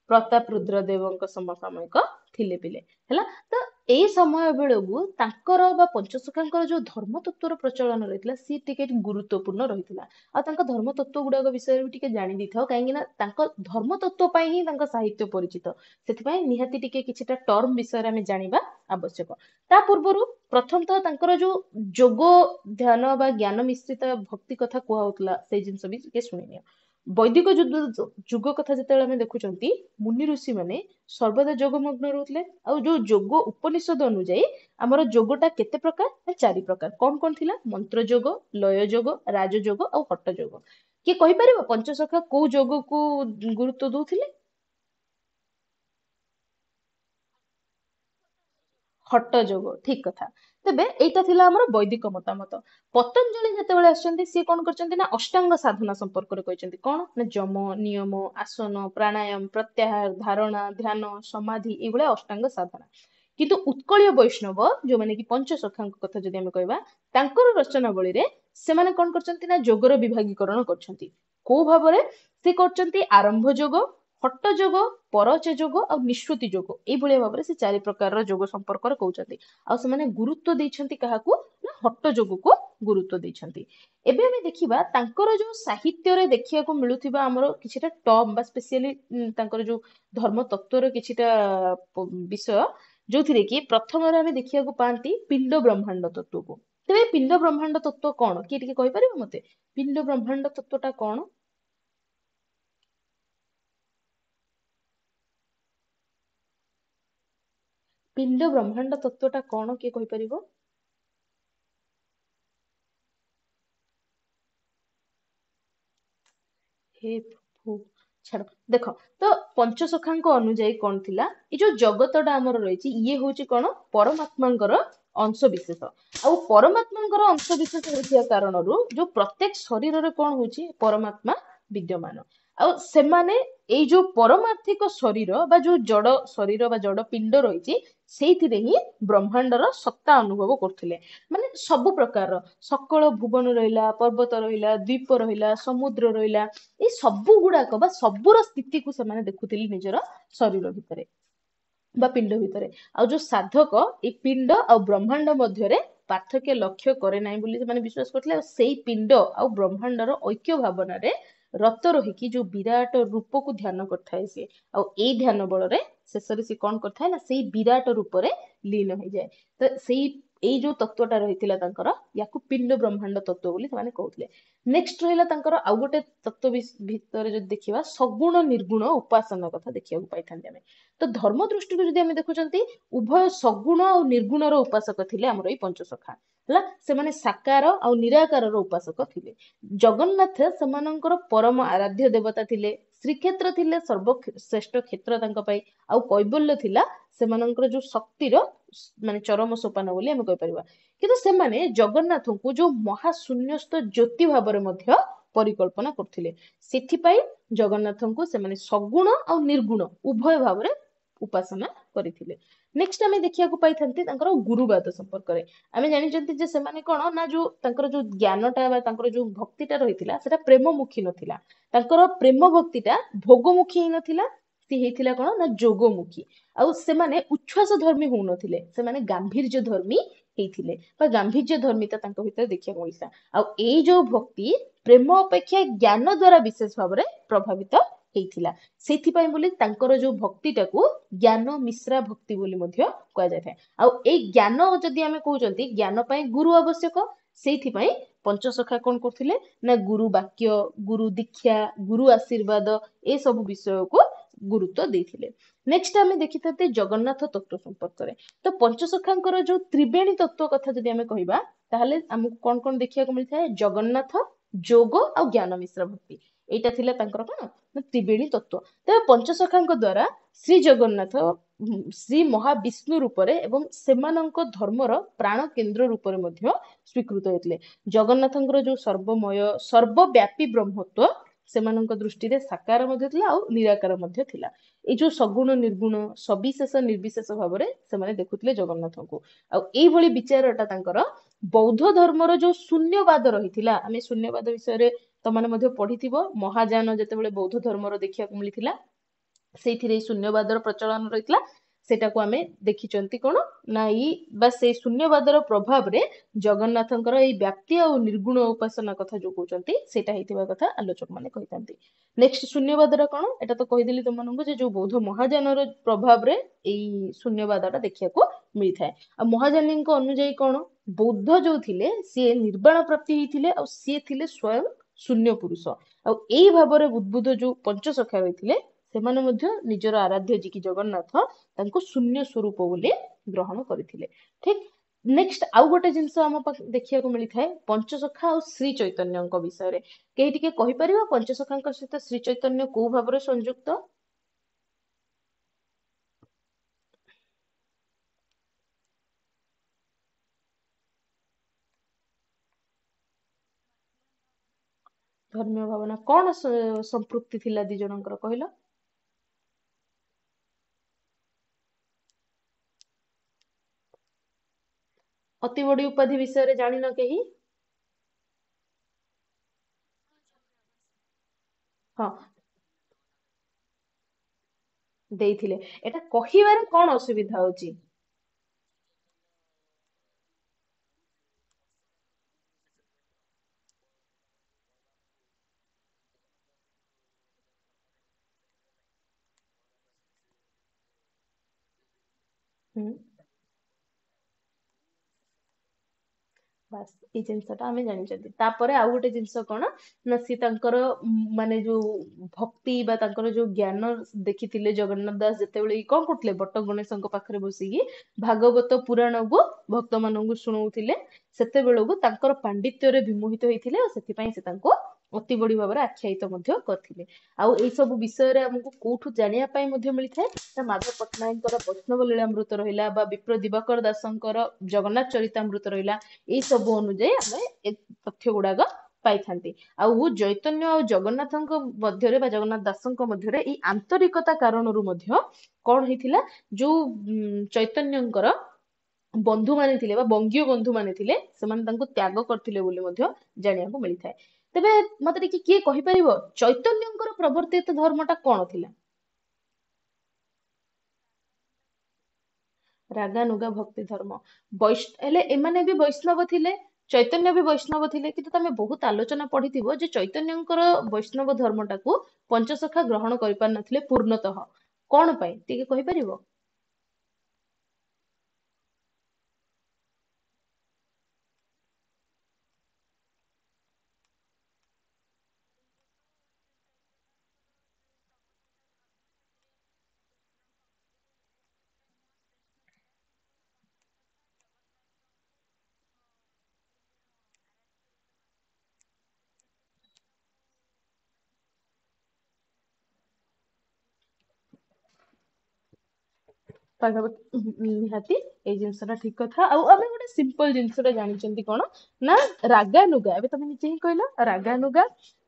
प्रताप रुद्रदेवଙ୍କ समसामयिक ଥିଲେ ପିଲେ ହେଲା। ତ ଏଇ ସମୟ ବେଳକୁ ତାଙ୍କର ବା ପଞ୍ଚସଖାଙ୍କର ଯୋଉ ଧର୍ମ ତତ୍ଵର ପ୍ରଚଳନ ରହିଥିଲା ସିଏ ଟିକେ ଗୁରୁତ୍ୱପୂର୍ଣ୍ଣ ରହିଥିଲା। ଆଉ ତାଙ୍କ ଧର୍ମ ତତ୍ଵ ଗୁଡାକ ବିଷୟରେ ବି ଟିକେ ଜାଣି ଦେଇଥାଉ, କାହିଁକି ନା ତାଙ୍କ ଧର୍ମ ତତ୍ଵ ପାଇଁ ହିଁ ତାଙ୍କ ସାହିତ୍ୟ ପରିଚିତ। ସେଥିପାଇଁ ନିହାତି ଟିକେ କିଛିଟା ଟର୍ମ ବିଷୟରେ ଆମେ ଜାଣିବା ଆବଶ୍ୟକ। ତା ପୂର୍ବରୁ ପ୍ରଥମତଃ ତାଙ୍କର ଯୋଉ ଯୋଗ ଧ୍ୟାନ ବା ଜ୍ଞାନ ମିଶ୍ରିତ ଭକ୍ତି କଥା କୁହାହଉଥିଲା ସେଇ ଜିନିଷ ବି ଟିକେ ଶୁଣିନିଅ। ବୈଦିକ ଯୁଗ କଥା ଯେତେବେଳେ ଆମେ ଦେଖୁଛନ୍ତି ମୁନି ଋଷି ମାନେ ସର୍ବଦା ଯୋଗମଗ୍ନ ରହୁଥିଲେ। ଆଉ ଯୋଉ ଯୋଗ ଉପନିଷଦ ଅନୁଯାୟୀ ଆମର ଯୋଗଟା କେତେ ପ୍ରକାର ନା 4 ପ୍ରକାର। କଣ କଣ ଥିଲା? ମନ୍ତ୍ର ଯୋଗ, ଲୟ ଯୋଗ, ରାଜଯୋଗ ଆଉ ହଠ ଯୋଗ। କିଏ କହିପାରିବ ପଞ୍ଚସଖା କୋଉ ଯୋଗକୁ ଗୁରୁତ୍ୱ ଦଉଥିଲେ? ହଟ ଯୋଗ, ଠିକ କଥା। ତେବେ ଏଇଟା ଥିଲା ଆମର ବୈଦିକ ମତାମତ। ପତଞ୍ଜଳି ଯେତେବେଳେ ଆସିଛନ୍ତି ସିଏ କଣ କରିଛନ୍ତି ନା ଅଷ୍ଟାଙ୍ଗ ସାଧନା ସମ୍ପର୍କରେ କହିଛନ୍ତି। କଣ ନା ଯମ, ନିୟମ, ଆସନ, ପ୍ରାଣାୟାମ, ପ୍ରତ୍ୟାହାର, ଧାରଣା, ଧ୍ୟାନ, ସମାଧି ଏଇଭଳିଆ ଅଷ୍ଟାଙ୍ଗ ସାଧନା। କିନ୍ତୁ ଉତ୍କଳୀୟ ବୈଷ୍ଣବ ଯୋଉମାନେ କି ପଞ୍ଚସଖାଙ୍କ କଥା ଯଦି ଆମେ କହିବା, ତାଙ୍କର ରଚନାବଳୀରେ ସେମାନେ କଣ କରିଛନ୍ତି ନା ଯୋଗର ବିଭାଗୀକରଣ କରିଛନ୍ତି। କୋଉ ଭାବରେ? ସେ କରିଛନ୍ତି ଆରମ୍ଭ ଯୋଗ, ହଟ ଯୋଗ, ପରଚ ଯୋଗ ଆଉ ନିଃଶ୍ରୁତି ଯୋଗ, ଏଇଭଳିଆ ଭାବରେ ସେ 4 ପ୍ରକାରର ଯୋଗ ସମ୍ପର୍କରେ କହୁଛନ୍ତି। ଆଉ ସେମାନେ ଗୁରୁତ୍ୱ ଦେଇଛନ୍ତି କାହାକୁ ନା ହଟ ଯୋଗକୁ ଗୁରୁତ୍ୱ ଦେଇଛନ୍ତି। ଏବେ ଆମେ ଦେଖିବା ତାଙ୍କର ଯୋଉ ସାହିତ୍ୟରେ ଦେଖିବାକୁ ମିଳୁଥିବା ଆମର କିଛିଟା ଟର୍ମ ବା ସ୍ପେସିଆଲି ତାଙ୍କର ଯୋଉ ଧର୍ମ ତତ୍ଵର କିଛିଟା ବିଷୟ, ଯୋଉଥିରେ କି ପ୍ରଥମରେ ଆମେ ଦେଖିବାକୁ ପାଆନ୍ତି ପିଣ୍ଡ ବ୍ରହ୍ମାଣ୍ଡ ତତ୍ଵକୁ। ତେବେ ପିଣ୍ଡ ବ୍ରହ୍ମାଣ୍ଡ ତତ୍ଵ କଣ କିଏ ଟିକେ କହିପାରିବ ମତେ? ପିଣ୍ଡ ବ୍ରହ୍ମାଣ୍ଡ ତତ୍ଵଟା କଣ? ପିଣ୍ଡ ବ୍ରହ୍ମାଣ୍ଡ ତତ୍ଵଟା କଣ କିଏ କହିପାରିବ? ହେ ପ୍ରଭୁ, ଛାଡ। ଦେଖ, ତ ପଞ୍ଚସଖାଙ୍କ ଅନୁଯାୟୀ କଣ ଥିଲା, ଏଇ ଯୋଉ ଜଗତଟା ଆମର ରହିଛି ଇଏ ହଉଛି କଣ ପରମାତ୍ମାଙ୍କର ଅଂଶ ବିଶେଷ। ଆଉ ପରମାତ୍ମାଙ୍କର ଅଂଶ ବିଶେଷ ହୋଇଥିବା କାରଣରୁ ଯୋଉ ପ୍ରତ୍ୟେକ ଶରୀରରେ କଣ ହଉଛି ପରମାତ୍ମା ବିଦ୍ୟମାନ। ଆଉ ସେମାନେ ଏଇ ଯୋଉ ପରମାର୍ଥିକ ଶରୀର ବା ଯୋଉ ଜଡ ଶରୀର ବା ଜଡ ପିଣ୍ଡ ରହିଛି ସେଇଥିରେ ହିଁ ବ୍ରହ୍ମାଣ୍ଡର ସତ୍ତା ଅନୁଭବ କରୁଥିଲେ। ମାନେ ସବୁ ପ୍ରକାରର ସକଳ ଭୁବନ ରହିଲା, ପର୍ବତ ରହିଲା, ଦ୍ୱୀପ ରହିଲା, ସମୁଦ୍ର ରହିଲା, ଏଇ ସବୁ ଗୁଡାକ ବା ସବୁର ସ୍ଥିତିକୁ ସେମାନେ ଦେଖୁଥିଲେ ନିଜର ଶରୀର ଭିତରେ ବା ପିଣ୍ଡ ଭିତରେ। ଆଉ ଯୋଉ ସାଧକ ଏଇ ପିଣ୍ଡ ଆଉ ବ୍ରହ୍ମାଣ୍ଡ ମଧ୍ୟରେ ପାର୍ଥକ୍ୟ ଲକ୍ଷ୍ୟ କରେ ନାହିଁ ବୋଲି ସେମାନେ ବିଶ୍ୱାସ କରୁଥିଲେ। ଆଉ ସେଇ ପିଣ୍ଡ ଆଉ ବ୍ରହ୍ମାଣ୍ଡର ଐକ୍ୟ ଭାବନାରେ ରତ ରହିକି ଯୋଉ ବିରାଟ ରୂପକୁ ଧ୍ୟାନ କରିଥାଏ ସିଏ। ଆଉ ଏଇ ଧ୍ୟାନ ବଳରେ ଶେଷରେ ସିଏ କଣ କରିଥାଏ ନା ସେଇ ବିରାଟ ରୂପରେ ଲୀନ ହେଇଯାଏ। ତ ସେଇ ଏଇ ଯୋଉ ତତ୍ଵଟା ରହିଥିଲା ତାଙ୍କର, ୟାକୁ ପିଣ୍ଡ ବ୍ରହ୍ମାଣ୍ଡ ତତ୍ଵ ବୋଲି ସେମାନେ କହୁଥିଲେ। ନେକ୍ସଟ ରହିଲା ତାଙ୍କର ଆଉ ଗୋଟେ ତତ୍ଵ ଭିତରେ ଯଦି ଦେଖିବା ସଗୁଣ ନିର୍ଗୁଣ ଉପାସନା କଥା ଦେଖିବାକୁ ପାଇଥାନ୍ତି ଆମେ। ତ ଧର୍ମ ଦୃଷ୍ଟିରୁ ଯଦି ଆମେ ଦେଖୁଛନ୍ତି ଉଭୟ ସଗୁଣ ଆଉ ନିର୍ଗୁଣର ଉପାସକ ଥିଲେ ଆମର ଏଇ ପଞ୍ଚସଖା ହେଲା। ସେମାନେ ସାକାର ଆଉ ନିରାକାରର ଉପାସକ ଥିଲେ। ଜଗନ୍ନାଥ ସେମାନଙ୍କର ପରମ ଆରାଧ୍ୟ ଦେବତା ଥିଲେ। ଶ୍ରୀକ୍ଷେତ୍ର ଥିଲେ ସର୍ବଶ୍ରେଷ୍ଠ କ୍ଷେତ୍ର ତାଙ୍କ ପାଇଁ। ଆଉ କୈବଲ୍ୟ ଥିଲା ସେମାନଙ୍କର ଯୋଉ ଶକ୍ତିର ମାନେ ଚରମ ସୋପାନ ବୋଲି ଆମେ କହିପାରିବା। କିନ୍ତୁ ସେମାନେ ଜଗନ୍ନାଥଙ୍କୁ ଯୋଉ ମହାଶୂନ୍ୟସ୍ଥ ଜ୍ୟୋତି ଭାବରେ ମଧ୍ୟ ପରିକଳ୍ପନା କରୁଥିଲେ। ସେଥିପାଇଁ ଜଗନ୍ନାଥଙ୍କୁ ସେମାନେ ସଗୁଣ ଆଉ ନିର୍ଗୁଣ ଉଭୟ ଭାବରେ ଉପାସନା କରିଥିଲେ। ନେକ୍ସଟ ଆମେ ଦେଖିବାକୁ ପାଇଥାନ୍ତି ତାଙ୍କର ଗୁରୁବାଦ ସମ୍ପର୍କରେ। ଆମେ ଜାଣିଛନ୍ତି ଯେ ସେମାନେ କଣ ନା ଯୋଉ ତାଙ୍କର ଯୋଉ ଜ୍ଞାନଟା ବା ତାଙ୍କର ଯୋଉ ଭକ୍ତିଟା ରହିଥିଲା ସେଟା ପ୍ରେମମୁଖୀ ନଥିଲା। ତାଙ୍କର ପ୍ରେମ ଭକ୍ତିଟା ଭୋଗମୁଖୀ ହେଇନଥିଲା, ସେ ହେଇଥିଲା କଣ ନା ଯୋଗମୁଖୀ। ଆଉ ସେମାନେ ଉଚ୍ଛ୍ୱାସ ଧର୍ମୀ ହଉନଥିଲେ, ସେମାନେ ଗାମ୍ଭୀର୍ଯ୍ୟ ଧର୍ମୀ ହେଇଥିଲେ ବା ଗାମ୍ଭୀର୍ଯ୍ୟ ଧର୍ମିତା ତାଙ୍କ ଭିତରେ ଦେଖିବାକୁ ମିଳିଥିଲା। ଆଉ ଏଇ ଯୋଉ ଭକ୍ତି ପ୍ରେମ ଅପେକ୍ଷା ଜ୍ଞାନ ଦ୍ଵାରା ବିଶେଷ ଭାବରେ ପ୍ରଭାବିତ ହେଇଥିଲା। ସେଇଥିପାଇଁ ବୋଲି ତାଙ୍କର ଯୋଉ ଭକ୍ତିଟାକୁ ଜ୍ଞାନ ମିଶ୍ରା ଭକ୍ତି ବୋଲି ମଧ୍ୟ କୁହାଯାଇଥାଏ। ଆଉ ଏଇ ଜ୍ଞାନ ଯଦି ଆମେ କହୁଛନ୍ତି ଜ୍ଞାନ ପାଇଁ ଗୁରୁ ଆବଶ୍ୟକ, ସେଇଥିପାଇଁ ପଞ୍ଚସଖା କଣ କରୁଥିଲେ ନା ଗୁରୁ ବାକ୍ୟ, ଗୁରୁ ଦୀକ୍ଷା, ଗୁରୁ ଆଶୀର୍ବାଦ ଏ ସବୁ ବିଷୟକୁ ଗୁରୁତ୍ୱ ଦେଇଥିଲେ। ନେକ୍ସଟ ଆମେ ଦେଖିଥାନ୍ତେ ଜଗନ୍ନାଥ ତତ୍ଵ ସମ୍ପର୍କରେ। ତ ପଞ୍ଚସଖାଙ୍କର ଯୋଉ ତ୍ରିବେଣୀ ତତ୍ଵ କଥା ଯଦି ଆମେ କହିବା ତାହେଲେ ଆମକୁ କଣ କଣ ଦେଖିବାକୁ ମିଳିଥାଏ? ଜଗନ୍ନାଥ, ଯୋଗ ଆଉ ଜ୍ଞାନ ମିଶ୍ର ଭକ୍ତି, ଏଇଟା ଥିଲା ତାଙ୍କର କଣ ନା ତ୍ରିବେଣୀ ତତ୍ଵ। ତେବେ ପଞ୍ଚସଖାଙ୍କ ଦ୍ଵାରା ଶ୍ରୀ ଜଗନ୍ନାଥ ଶ୍ରୀ ମହାବିଷ୍ଣୁ ରୂପରେ ଏବଂ ସେମାନଙ୍କ ଧର୍ମର ପ୍ରାଣ କେନ୍ଦ୍ର ରୂପରେ ମଧ୍ୟ ସ୍ୱୀକୃତ ହେଇଥିଲେ। ଜଗନ୍ନାଥଙ୍କର ଯୋଉ ସର୍ବମୟ ସର୍ବବ୍ୟାପୀ ବ୍ରହ୍ମତ୍ଵ ସେମାନଙ୍କ ଦୃଷ୍ଟିରେ ସାକାର ମଧ୍ୟ ଥିଲା ଆଉ ନିରାକାର ମଧ୍ୟ ଥିଲା। ଏଇ ଯୋଉ ସଗୁଣ ନିର୍ଗୁଣ ସବିଶେଷ ନିର୍ବିଶେଷ ଭାବରେ ସେମାନେ ଦେଖୁଥିଲେ ଜଗନ୍ନାଥଙ୍କୁ। ଆଉ ଏଇଭଳି ବିଚାରଟା ତାଙ୍କର ବୌଦ୍ଧ ଧର୍ମର ଯୋଉ ଶୂନ୍ୟବାଦ ରହିଥିଲା, ଆମେ ଶୂନ୍ୟବାଦ ବିଷୟରେ ତମାନେ ମଧ୍ୟ ପଢିଥିବ, ମହାଯାନ ଯେତେବେଳେ ବୌଦ୍ଧ ଧର୍ମର ଦେଖିବାକୁ ମିଳିଥିଲା ସେଇଥିରେ ଶୂନ୍ୟବାଦର ପ୍ରଚଳନ ରହିଥିଲା। ସେଟାକୁ ଆମେ ଦେଖିଛନ୍ତି କଣ ନା ଏଇ ବା ସେଇ ଶୂନ୍ୟବାଦର ପ୍ରଭାବରେ ଜଗନ୍ନାଥଙ୍କର ଏଇ ବ୍ୟାପ୍ତି ଆଉ ନିର୍ଗୁଣ ଉପାସନା କଥା ଯୋଉ କହୁଛନ୍ତି ସେଇଟା ହେଇଥିବା କଥା ଆଲୋଚକ ମାନେ କହିଥାନ୍ତି। ନେକ୍ସଟ ଶୂନ୍ୟବାଦର କଣ, ଏଟା ତ କହିଦେଲି ତମମାନଙ୍କୁ ଯେ ଯୋଉ ବୌଦ୍ଧ ମହାଯାନର ପ୍ରଭାବରେ ଏଇ ଶୂନ୍ୟବାଦଟା ଦେଖିବାକୁ ମିଳିଥାଏ। ଆଉ ମହାଯାନୀଙ୍କ ଅନୁଯାୟୀ କଣ, ବୌଦ୍ଧ ଯୋଉ ଥିଲେ ସିଏ ନିର୍ବାଣ ପ୍ରାପ୍ତି ହେଇଥିଲେ ଆଉ ସିଏ ଥିଲେ ସ୍ଵୟଂ ଶୂନ୍ୟ ପୁରୁଷ। ଆଉ ଏଇ ଭାବରେ ଉଦ୍ବୁଦ୍ଧ ଯୋଉ ପଞ୍ଚସଖା ରହିଥିଲେ ସେମାନେ ମଧ୍ୟ ନିଜର ଆରାଧ୍ୟ ଯିଏ କି ଜଗନ୍ନାଥ ତାଙ୍କୁ ଶୂନ୍ୟ ସ୍ୱରୂପ ବୋଲି ଗ୍ରହଣ କରିଥିଲେ। ଠିକ ନେକ୍ସଟ ଆଉ ଗୋଟେ ଜିନିଷ ଆମ ଦେଖିବାକୁ ମିଳିଥାଏ ପଞ୍ଚସଖା ଆଉ ଶ୍ରୀ ଚୈତନ୍ୟଙ୍କ ବିଷୟରେ। କେହି ଟିକେ କହିପାରିବ ପଞ୍ଚସଖାଙ୍କ ସହିତ ଶ୍ରୀ ଚୈତନ୍ୟ କୋଉ ଭାବରେ ସଂଯୁକ୍ତ? ଧର୍ମୀୟ ଭାବନା କଣ ସମ୍ପୃକ୍ତି ଥିଲା ଦି ଜଣଙ୍କର କହିଲ? ଅତି ବଡି ଉପାଧି ବିଷୟରେ ଜାଣିନ କେହି? ହଁ ଦେଇଥିଲେ। ଏଟା କହିବାରେ କଣ ଅସୁବିଧା ହଉଛି? ହୁଁ ବାସ୍ ଏଇ ଜିନିଷଟା ଆମେ ଜାଣିଛନ୍ତି। ତାପରେ ଆଉ ଗୋଟେ ଜିନିଷ କଣ ନା ସିଏ ତାଙ୍କର ମାନେ ଯୋଉ ଭକ୍ତି ବା ତାଙ୍କର ଯୋଉ ଜ୍ଞାନ ଦେଖିଥିଲେ ଜଗନ୍ନାଥ ଦାସ ଯେତେବେଳେ କଣ କରୁଥିଲେ ବଟ ଗଣେଶଙ୍କ ପାଖରେ ବସିକି ଭାଗବତ ପୁରାଣକୁ ଭକ୍ତ ମାନଙ୍କୁ ଶୁଣଉଥିଲେ, ସେତେବେଳକୁ ତାଙ୍କର ପାଣ୍ଡିତ୍ୟରେ ବିମୋହିତ ହେଇଥିଲେ ଆଉ ସେଥିପାଇଁ ସେ ତାଙ୍କୁ ଅତି ବଡି ଭାବରେ ଆଖ୍ୟାୟିତ ମଧ୍ୟ କରିଥିଲେ। ଆଉ ଏଇ ସବୁ ବିଷୟରେ ଆମକୁ କୋଉଠୁ ଜାଣିବା ପାଇଁ ମଧ୍ୟ ମିଳିଥାଏ ନା ମାଧବ ପଟ୍ଟନାୟକଙ୍କର ବୈଷ୍ଣବ ଲୀଳାମୃତ ରହିଲା ବା ବିପ୍ର ଦିବାକର ଦାସଙ୍କର ଜଗନ୍ନାଥ ଚରିତାମୃତ ରହିଲା, ଏଇ ସବୁ ଅନୁଯାୟୀ ଆମେ ଏ ତଥ୍ୟ ଗୁଡାକ ପାଇଥାନ୍ତି। ଆଉ ଚୈତନ୍ୟ ଆଉ ଜଗନ୍ନାଥଙ୍କ ମଧ୍ୟରେ ବା ଜଗନ୍ନାଥ ଦାସଙ୍କ ମଧ୍ୟରେ ଏଇ ଆନ୍ତରିକତା କାରଣରୁ ମଧ୍ୟ କଣ ହେଇଥିଲା, ଯୋଉ ଚୈତନ୍ୟଙ୍କର ବନ୍ଧୁ ମାନେ ଥିଲେ ବା ବଙ୍ଗୀୟ ବନ୍ଧୁ ମାନେ ଥିଲେ ସେମାନେ ତାଙ୍କୁ ତ୍ୟାଗ କରିଥିଲେ ବୋଲି ମଧ୍ୟ ଜାଣିବାକୁ ମିଳିଥାଏ। ତେବେ ମତେ ଟିକେ କିଏ କହିପାରିବ ଚୈତନ୍ୟଙ୍କର ପ୍ରବର୍ତ୍ତିତ ଧର୍ମ ଟା କଣ ଥିଲା? ରାଗାନୁଗା ଭକ୍ତି ଧର୍ମ। ହେଲେ ଏମାନେ ବି ବୈଷ୍ଣବ ଥିଲେ, ଚୈତନ୍ୟ ବି ବୈଷ୍ଣବ ଥିଲେ, କିନ୍ତୁ ତମେ ବହୁତ ଆଲୋଚନା ପଢିଥିବ ଯେ ଚୈତନ୍ୟଙ୍କର ବୈଷ୍ଣବ ଧର୍ମଟାକୁ ପଞ୍ଚସଖା ଗ୍ରହଣ କରିପାରିନଥିଲେ ପୂର୍ଣ୍ଣତଃ। କଣ ପାଇଁ ଟିକେ କହିପାରିବ? ପାଖାପାଖି ନିହାତି ଏଇ ଜିନିଷଟା ଠିକ କଥା। ଆଉ ଆମେ ଗୋଟେ ସିମ୍ପଲ ଜିନିଷଟା ଜାଣିଛନ୍ତି କଣ ନା ରାଗାନୁଗା, ଏବେ ତମେ ନିଜେ ହିଁ କହିଲ ରାଗାନୁଗା,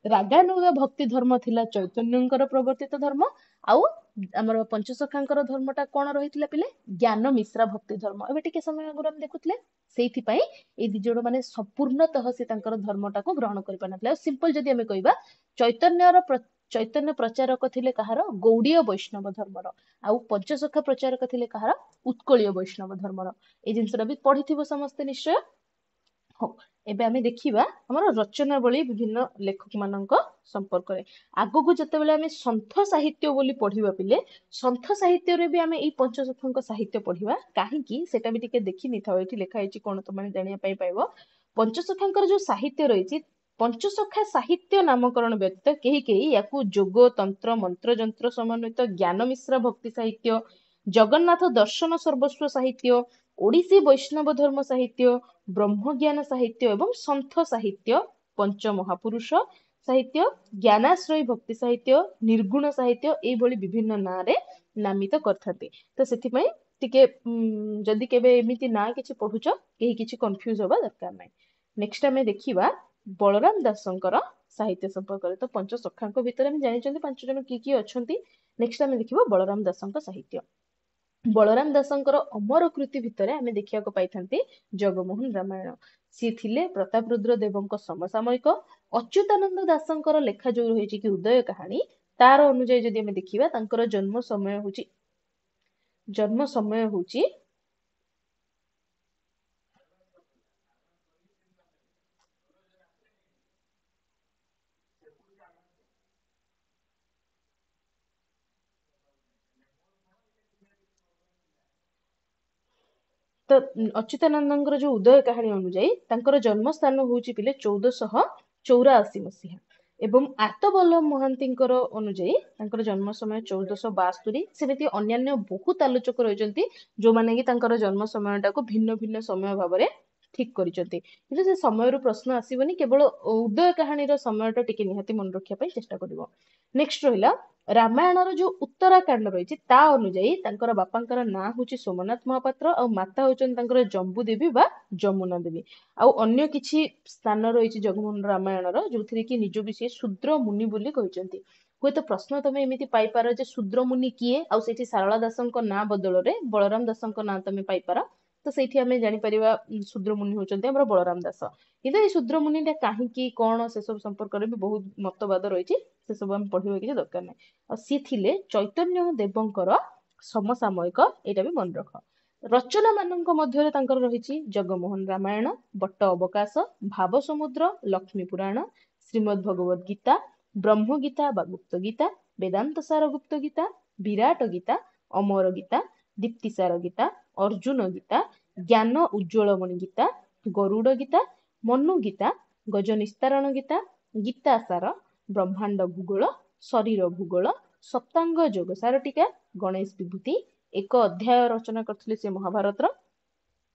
ରାଗାନୁଗା ଭକ୍ତି ଧର୍ମ ଥିଲା ଚୈତନ୍ୟଙ୍କର ପ୍ରବର୍ତ୍ତିତ ଧର୍ମ। ଆଉ ଆମର ପଞ୍ଚସଖାଙ୍କର ଧର୍ମଟା କଣ ରହିଥିଲା ପିଲେ? ଜ୍ଞାନ ମିଶ୍ରା ଭକ୍ତି ଧର୍ମ। ଏବେ ଟିକେ ସମୟ ଆଗରୁ ଆମେ ଦେଖୁଥିଲେ ସେଇଥିପାଇଁ ଏଇ ଦି ଜଣ ମାନେ ସମ୍ପୂର୍ଣ୍ଣତଃ ସେ ତାଙ୍କର ଧର୍ମଟାକୁ ଗ୍ରହଣ କରିପାରିନଥିଲେ। ଆଉ ସିମ୍ପଲ ଯଦି ଆମେ କହିବା ଚୈତନ୍ୟର ଚୈତନ୍ୟ ପ୍ରଚାରକ ଥିଲେ କାହାର? ଗୌଡୀୟ ବୈଷ୍ଣବ ଧର୍ମର। ଆଉ ପଞ୍ଚସଖା ପ୍ରଚାରକ ଥିଲେ କାହାର? ଉତ୍କଳୀୟ ବୈଷ୍ଣବ ଧର୍ମର। ଏଇ ଜିନିଷଟା ବି ପଢିଥିବ ସମସ୍ତେ ନିଶ୍ଚୟ। ହଉ ଏବେ ଆମେ ଦେଖିବା ଆମର ରଚନାବଳୀ ବିଭିନ୍ନ ଲେଖକ ମାନଙ୍କ ସମ୍ପର୍କରେ। ଆଗକୁ ଯେତେବେଳେ ଆମେ ସନ୍ଥ ସାହିତ୍ୟ ବୋଲି ପଢିବା ପିଲେ, ସନ୍ଥ ସାହିତ୍ୟରେ ବି ଆମେ ଏଇ ପଞ୍ଚସଖାଙ୍କ ସାହିତ୍ୟ ପଢିବା। କାହିଁକି ସେଟା ବି ଟିକେ ଦେଖି ନେଇଥାଉ, ଏଠି ଲେଖା ହେଇଛି କଣ ତମେ ଜାଣିବା ପାଇଁ ପାଇବ। ପଞ୍ଚସଖାଙ୍କର ଯୋଉ ସାହିତ୍ୟ ରହିଛି, ପଞ୍ଚସଖା ସାହିତ୍ୟ ନାମକରଣ ବ୍ୟତୀତ କେହି କେହି ୟାକୁ ଯୋଗ ତନ୍ତ୍ର ମନ୍ତ୍ର ଯନ୍ତ୍ର ସମନ୍ୱିତ ଜ୍ଞାନ ମିଶ୍ର ଭକ୍ତି ସାହିତ୍ୟ, ଜଗନ୍ନାଥ ଦର୍ଶନ ସର୍ବସ୍ୱ ସାହିତ୍ୟ, ଓଡିଶୀ ବୈଷ୍ଣବ ଧର୍ମ ସାହିତ୍ୟ, ବ୍ରହ୍ମଜ୍ଞାନ ସାହିତ୍ୟ ଏବଂ ସନ୍ଥ ସାହିତ୍ୟ, ପଞ୍ଚ ମହାପୁରୁଷ ସାହିତ୍ୟ, ଜ୍ଞାନାଶ୍ରୟୀ ଭକ୍ତି ସାହିତ୍ୟ, ନିର୍ଗୁଣ ସାହିତ୍ୟ ଏଇଭଳି ବିଭିନ୍ନ ନାଁରେ ନାମିତ କରିଥାନ୍ତି। ତ ସେଥିପାଇଁ ଟିକେ ଯଦି କେବେ ଏମିତି ନା କିଛି ପଢୁଛ କେହି କିଛି କନଫ୍ୟୁଜ ହବା ଦରକାର ନାହିଁ। ନେକ୍ସଟ ଆମେ ଦେଖିବା ବଳରାମ ଦାସଙ୍କର ସାହିତ୍ୟ ସମ୍ପର୍କରେ। ତ ପଞ୍ଚସଖାଙ୍କ ଭିତରେ ଆମେ ଜାଣିଛନ୍ତି ପାଞ୍ଚ ଜଣ କିଏ କିଏ ଅଛନ୍ତି। ନେକ୍ସଟ ଆମେ ଦେଖିବା ବଳରାମ ଦାସଙ୍କ ସାହିତ୍ୟ। ବଳରାମ ଦାସଙ୍କର ଅମର କୃତି ଭିତରେ ଆମେ ଦେଖିବାକୁ ପାଇଥାନ୍ତି ଜଗମୋହନ ରାମାୟଣ। ସିଏ ଥିଲେ ପ୍ରତାପ ରୁଦ୍ର ଦେବଙ୍କ ସମସାମୟିକ। ଅଚ୍ୟୁତାନନ୍ଦ ଦାସଙ୍କର ଲେଖା ଯୋଉ ରହିଛି କି ଉଦୟ କାହାଣୀ, तार अनुजाई जदि आमे देखिबा तांकर जन्म समय होची तो अच्युतानंदଙ୍କର जो उदय कहानी अनुजाई तांकर जन्म स्थान होची पिले 1484 मसीहा एवं आर्तबल्लभ महांतीଙ୍କର अनुजाई तांकर जन्म समय 1472 सेମିତି अन्यान्य बहुत आलोचक रहिचंती जो माने कि तांकर जन्म समयटा को भिन्न भिन्न समय भाबरे ठीक करिचंती किंतु से समय रो प्रश्न आसीबनी केवल उदय कहानी रो समयटा टिके निहाती मन रखिया पई चेष्टा करिवो नेक्स्ट रहिला रामायण रो जो उत्तराकांड रहिछि ता अनुजाई तांकर बापांकर ना होछि सोमनाथ महापात्र और माता होचन तांकर जम्बू देवी बा जमुना देवी आउ अन्य किछि स्थान रहिछि जगमोहन रामायण रो जोथिरे कि निज विषय शूद्र मुनि बोली कहिचंती हुए तो प्रश्न तमे एमिति पाई पारो जे शूद्र मुनि किए आउ सेठी सारला दासंक ना बदल रे बलराम दासंक ना तमे पाई पारो तो सेठी आमे जानि परिबा शूद्र मुनि होचंती हमर बलराम दास किंतु ए शूद्र मुनिटा काहेकि कोन से सब संपर्क रे भी बहुत मतवाद रहिछि से सब हम पढिबा कि दरकार नै आ सी थिले चैतन्य देवंकर समसामयिक एटा भी मन रख रचना मानक मध्य तांकर रहिछि जगमोहन रामायण बट्ट अवकाश भाव समुद्र लक्ष्मी पुराण श्रीमद् भगवत गीता ब्रह्म गीता बा गुप्त गीता वेदांत सार गुप्त गीता विराट गीता अमर गीता दीप्तिसार गीता अर्जुन गीता ज्ञान उज्ज्वलमणि गीता गरुड़ गीता मनु गीता गज निस्तारण गीता गीता सार ब्रह्मांड भूगोल शरीर भूगोल सप्तांग जोगसार टीका गणेश विभूति एक अध्याय रचना करथिले से महाभारत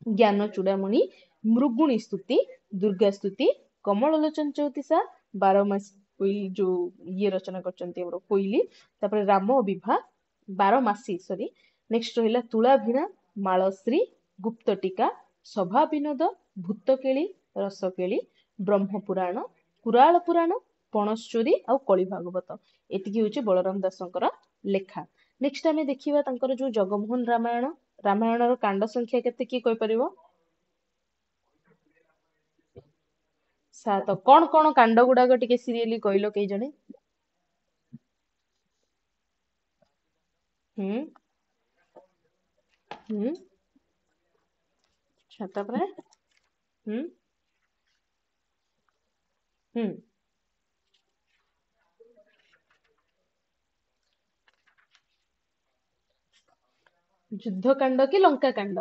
ज्ञान चूड़ामणि मृगुणी स्तुति दुर्गा स्तुति कमल लोचन चौतीसा 12 मास कोई जो ये रचना करचंती हमरो कोइली तापर राम विवाह 12 मासी सॉरी नेक्स्ट रहिला तुला भिणा मालश्री गुप्त टीका सभा विनोद भूतकेली रसकेली ब्रह्म पुराण कुराल पुराण पणश्चोरी आ कଳି भागवत एतिकी होची बलराम दासंकर लेखा नेक्स्ट आमे देखिबा तांकर जो जगमोहन रामायण रामायण रो कांड संख्या केते की कहि परिबो 7 कोन कोन कांड गुडा को टिके सीरियली कहिलो केइ जणे हम्म हम्म छाता पर हम्म हम्म युद्ध कांड की लंका कांड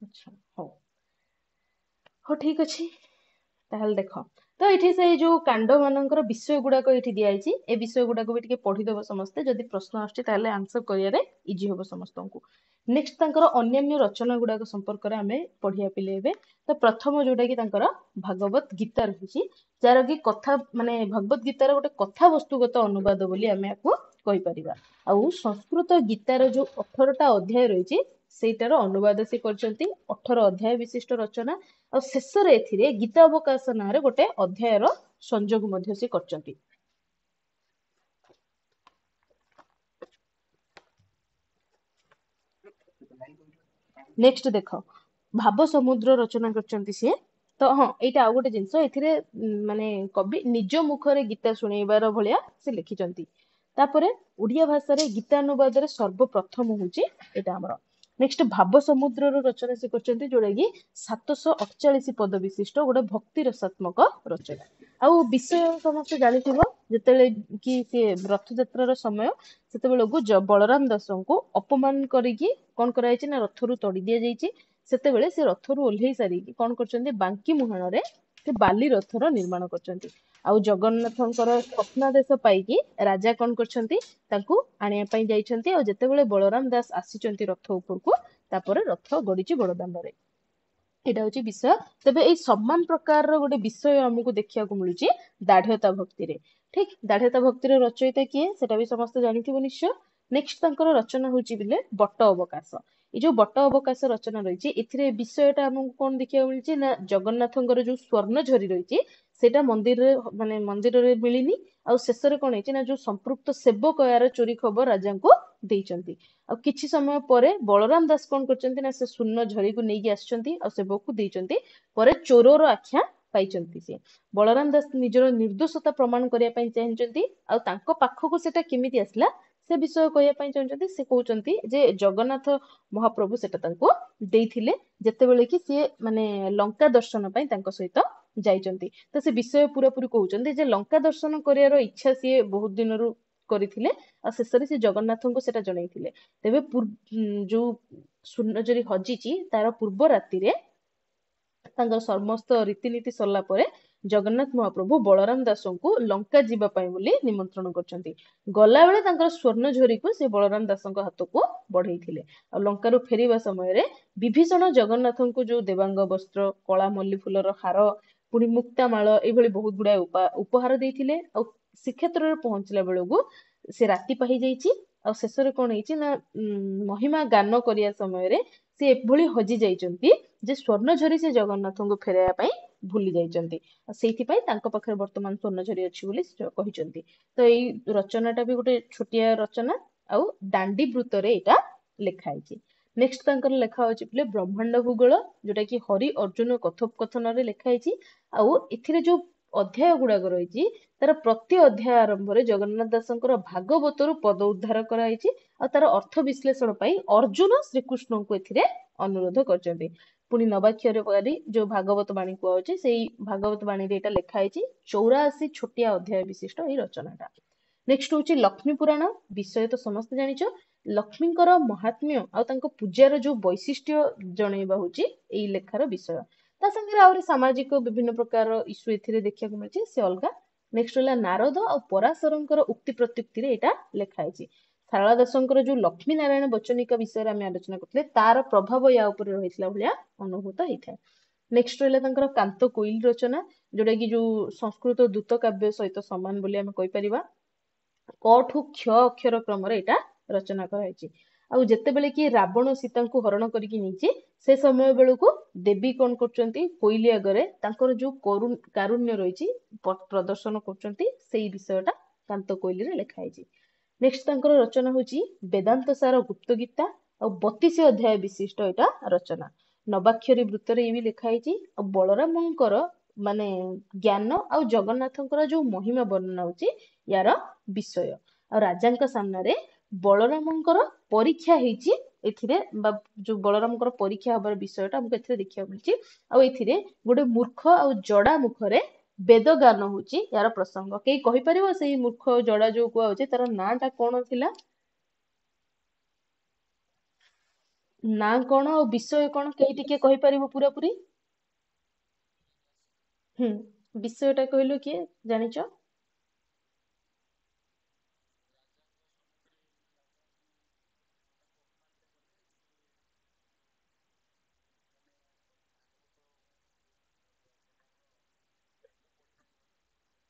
अच्छा हो ठीक अछि ताहल देखो तो ये से जो कांड मानकर विषय गुड़ाक ये दिखाई ए विषय गुड़ाक भी टिके पढ़ीदेव समस्ते जदि प्रश्न आसुच्छी आंसर करियारे इजी हम समस्त को नेक्स्ट तांकर अन्यान्य रचना गुड़ाक संपर्क में आमे पढ़िया पिले एबे तो प्रथम जोटा कि तांकर भागवत गीता रही जार कि कथा माने भगवत गीतार गोटे कथा वस्तुगत अनुवाद बोली आमे आपको कहि परिबा आउ संस्कृत गीतार जो 18टा अध्याय रही सेटार अनुवाद से करचंती 18 अध्याय विशिष्ट रचना और शेष रे एथिरे गीता अवकाश नारे गोटे अध्यायर संजोग मध्य से करचंती नेक्स्ट देख भाव समुद्र रचना करचंती से तो हाँ एटा आ गोटे जिंस एथिरे माने कवि निज मुखरे गीता सुनेबार भलिया से लिखिचंती तापरे ओडिया भाषा रे गीता अनुवाद रे सर्वप्रथम होची एटा हमर नेक्स्ट भाव समुद्र रचना से करचंती जोड़ा कि 748 पद विशिष्ट गोटे भक्ति रसात्मक रचना आउ विषय समस्त जानिथिबो जेतेले कि से रथ यात्रा समय सेते बलराम दास को अपमान करिकी कोन कराइछि ना रथरु तड़ी दिया जाइछि सेते से रथरु ओल्हेई सारी कोन करचंती बांकी मुहाण रे से बाली रथर निर्माण करचंती आउ जगन्नाथंकर स्वप्नादेश पाइकी राजा कोन करचंती तांकू आनिया पई जाइछंती और जेतेबेले बलराम दास आसीचंती रथ ऊपर को तापरे रथ गड़ीची बड़दांड रे एटा होची विषय तबे एई समान प्रकार रो गोटे विषय हमकु देखिया को मिलुची दाढ़्यता भक्ति रे ठीक दाढ़्यता भक्ति रे रचयिता किए सेटा भी समस्त जानिथिबो निश्चय नेक्स्ट तांकर रचना होची बिले बट्ट अवकाश ए जो बट्ट अवकाश रचना रहिची एथिरे विषयटा हमकु कोन देखिया मिलुची ना जगन्नाथंकर जो स्वर्ण झरी रहिची सेटा मंदिर रे माने मंदिर रे मिलिनी आ शेष रे कोन हेची ना जो संपृक्त सेवक यार चोरी खबर राजा को ଦେଇଛନ୍ତି। ଆଉ କିଛି ସମୟ ପରେ ବଳରାମ ଦାସ କଣ କରିଛନ୍ତି ନା ସେ ସ୍ୱର୍ଣ୍ଣ ଝରିକୁ ନେଇକି ଆସିଛନ୍ତି ଆଉ ସେବକକୁ ଦେଇଛନ୍ତି। ପରେ ଚୋରର ଆଖ୍ୟା ପାଇଛନ୍ତି ସେ। ବଳରାମ ଦାସ ନିଜର ନିର୍ଦ୍ଦୋଷତା ପ୍ରମାଣ କରିବା ପାଇଁ ଚାହିଁଛନ୍ତି ଆଉ ତାଙ୍କ ପାଖକୁ ସେଟା କେମିତି ଆସିଲା ସେ ବିଷୟ କହିବା ପାଇଁ ଚାହୁଁଛନ୍ତି। ସେ କହୁଛନ୍ତି ଯେ ଜଗନ୍ନାଥ ମହାପ୍ରଭୁ ସେଟା ତାଙ୍କୁ ଦେଇଥିଲେ ଯେତେବେଳେ କି ସିଏ ମାନେ ଲଙ୍କା ଦର୍ଶନ ପାଇଁ ତାଙ୍କ ସହିତ ଯାଇଛନ୍ତି। ତ ସେ ବିଷୟ ପୁରାପୁରି କହୁଛନ୍ତି ଯେ ଲଙ୍କା ଦର୍ଶନ କରିବାର ଇଚ୍ଛା ସିଏ ବହୁତ ଦିନରୁ କରିଥିଲେ ଆଉ ଶେଷରେ ସେ ଜଗନ୍ନାଥଙ୍କୁ ସେଟା ଜଣେଇଥିଲେ। ତେବେ ଯୋଉ ସ୍ୱର୍ଣ୍ଣଝରି ହଜିଛି ତାର ପୂର୍ବ ରାତିରେ ତାଙ୍କର ସମସ୍ତ ରୀତିନୀତି ସରିଲା ପରେ ଜଗନ୍ନାଥ ମହାପ୍ରଭୁ ବଳରାମ ଦାସଙ୍କୁ ଲଙ୍କା ଯିବା ପାଇଁ ବୋଲି ନିମନ୍ତ୍ରଣ କରିଛନ୍ତି। ଗଲାବେଳେ ତାଙ୍କର ସ୍ୱର୍ଣ୍ଣଝରିକୁ ସେ ବଳରାମ ଦାସଙ୍କ ହାତକୁ ବଢେଇଥିଲେ। ଆଉ ଲଙ୍କାରୁ ଫେରିବା ସମୟରେ ବିଭୀଷଣ ଜଗନ୍ନାଥଙ୍କୁ ଯୋଉ ଦେବାଙ୍ଗ ବସ୍ତ୍ର, କଳା ମଲ୍ଲି ଫୁଲର ହାର, ପୁଣି ମୁକ୍ତା ମାଳ ଏଇଭଳି ବହୁତ ଗୁଡାଏ ଉପହାର ଦେଇଥିଲେ। ଆଉ ଶ୍ରୀକ୍ଷେତ୍ରରେ ପହଞ୍ଚିଲା ବେଳକୁ ସେ ରାତି ପାହି ଯାଇଛି। ଆଉ ଶେଷରେ କଣ ହେଇଛି ନା ମହିମା ଗାନ କରିବା ସମୟରେ ସେ ଏଭଳି ହଜି ଯାଇଛନ୍ତି ଯେ ସ୍ୱର୍ଣ୍ଣଝରି ସେ ଜଗନ୍ନାଥଙ୍କୁ ଫେରାଇବା ପାଇଁ ଭୁଲି ଯାଇଛନ୍ତି। ଆଉ ସେଇଥିପାଇଁ ତାଙ୍କ ପାଖରେ ବର୍ତ୍ତମାନ ସ୍ୱର୍ଣ୍ଣଝରି ଅଛି ବୋଲି ସେ କହିଛନ୍ତି। ତ ଏଇ ରଚନାଟା ବି ଗୋଟେ ଛୋଟିଆ ରଚନା ଆଉ ଦାଣ୍ଡି ବୃତ୍ତରେ ଏଇଟା ଲେଖା ହେଇଛି। ନେକ୍ସଟ ତାଙ୍କର ଲେଖା ଅଛି ବୋଲେ ବ୍ରହ୍ମାଣ୍ଡ ଭୂଗୋଳ, ଯୋଉଟା କି ହରି ଅର୍ଜୁନ କଥୋପକଥନରେ ଲେଖା ହେଇଛି। ଆଉ ଏଥିରେ ଯୋଉ ଅଧ୍ୟାୟ ଗୁଡାକ ରହିଛି ତାର ପ୍ରତି ଅଧ୍ୟାୟ ଆରମ୍ଭରେ ଜଗନ୍ନାଥ ଦାସଙ୍କର ଭାଗବତରୁ ପଦ ଉଦ୍ଧାର କରାଯାଇଛି। ଆଉ ତାର ଅର୍ଥ ବିଶ୍ଳେଷଣ ପାଇଁ ଅର୍ଜୁନ ଶ୍ରୀକୃଷ୍ଣଙ୍କୁ ଏଥିରେ ଅନୁରୋଧ କରିଛନ୍ତି। ପୁଣି ନବାକ୍ଷରବାରୀ ଯୋଉ ଭାଗବତ ବାଣୀ କୁହାଯାଉଛି ସେଇ ଭାଗବତ ବାଣୀରେ ଏଇଟା ଲେଖା ହେଇଛି। 84 ଛୋଟିଆ ଅଧ୍ୟାୟ ବିଶିଷ୍ଟ ଏଇ ରଚନାଟା। ନେକ୍ସଟ ହଉଛି ଲକ୍ଷ୍ମୀ ପୁରାଣ। ବିଷୟ ତ ସମସ୍ତେ ଜାଣିଛ। ଲକ୍ଷ୍ମୀଙ୍କର ମହାତ୍ମ୍ୟ ଆଉ ତାଙ୍କ ପୂଜାର ଯୋଉ ବୈଶିଷ୍ଟ୍ୟ ଜଣେଇବା ହଉଛି ଏଇ ଲେଖାର ବିଷୟ। ତା ସାଙ୍ଗରେ ଆହୁରି ସାମାଜିକ ବିଭିନ୍ନ ପ୍ରକାର ଇସ୍ୟୁ ଏଥିରେ ଦେଖିବାକୁ ମିଳୁଛି, ସେ ଅଲଗା। ନେକ୍ସଟ ହେଲା ନାରଦ ଆଉ ପରାଶରଙ୍କର ଉକ୍ତି ପ୍ରତ୍ୟୁକ୍ତିରେ ଏଇଟା ଲେଖା ହେଇଛି। ଶାରଳା ଦାସଙ୍କର ଯୋଉ ଲକ୍ଷ୍ମୀ ନାରାୟଣ ବଚନିକା ବିଷୟରେ ଆମେ ଆଲୋଚନା କରୁଥିଲେ ତାର ପ୍ରଭାବ ୟା ଉପରେ ରହିଥିଲା ଭଳିଆ ଅନୁଭୂତ ହେଇଥାଏ। ନେକ୍ସଟ ରହିଲା ତାଙ୍କର କାନ୍ତ କୋଇଲି ରଚନା, ଯୋଉଟା କି ଯୋଉ ସଂସ୍କୃତ ଦୂତ କାବ୍ୟ ସହିତ ସମାନ ବୋଲି ଆମେ କହିପାରିବା। କ ଠୁ କ୍ଷ ଅକ୍ଷର କ୍ରମରେ ଏଇଟା ରଚନା କରାଯାଇଛି। ଆଉ ଯେତେବେଳେ କି ରାବଣ ସୀତାଙ୍କୁ ହରଣ କରିକି ନେଇଛି ସେ ସମୟ ବେଳକୁ ଦେବୀ କଣ କରୁଛନ୍ତି କୋଇଲି ଆଗରେ ତାଙ୍କର ଯୋଉ କାରୁଣ୍ୟ ରହିଛି ପ୍ରଦର୍ଶନ କରୁଛନ୍ତି। ସେଇ ବିଷୟଟା କାନ୍ତ କୋଇଲିରେ ଲେଖା ହେଇଛି। ନେକ୍ସଟ ତାଙ୍କର ରଚନା ହଉଛି ବେଦାନ୍ତ ସାର ଗୁପ୍ତ ଗୀତା ଆଉ 32 ଅଧ୍ୟାୟ ବିଶିଷ୍ଟ ଏଇଟା ରଚନା। ନବାକ୍ଷରୀ ବୃତ୍ତରେ ଇଏ ବି ଲେଖା ହେଇଛି। ଆଉ ବଳରାମଙ୍କର ମାନେ ଜ୍ଞାନ ଆଉ ଜଗନ୍ନାଥଙ୍କର ଯୋଉ ମହିମା ବର୍ଣ୍ଣନା ହଉଛି ୟାର ବିଷୟ। ଆଉ ରାଜାଙ୍କ ସାମ୍ନାରେ ବଳରାମଙ୍କର ପରୀକ୍ଷା ହେଇଛି ଏଥିରେ, ବା ଯୋଉ ବଳରାମଙ୍କର ପରୀକ୍ଷା ହବାର ବିଷୟଟା ଆମକୁ ଏଥିରେ ଦେଖିବାକୁ ମିଳୁଛି। ଆଉ ଏଥିରେ ଗୋଟେ ମୂର୍ଖ ଆଉ ଜଡା ମୁଖରେ ବେଦ ଗାନ ହଉଛି ୟାର ପ୍ରସଙ୍ଗ। କେହି କହିପାରିବ ସେଇ ମୂର୍ଖ ଜଡା ଯୋଉ କୁହାଯାଉଛି ତାର ନାଁ ଟା କଣ ଥିଲା? ନାଁ କଣ ଆଉ ବିଷୟ କଣ କେହି ଟିକେ କହିପାରିବ ପୁରାପୁରି? ହୁଁ, ବିଷୟଟା କହିଲୁ କିଏ ଜାଣିଛ?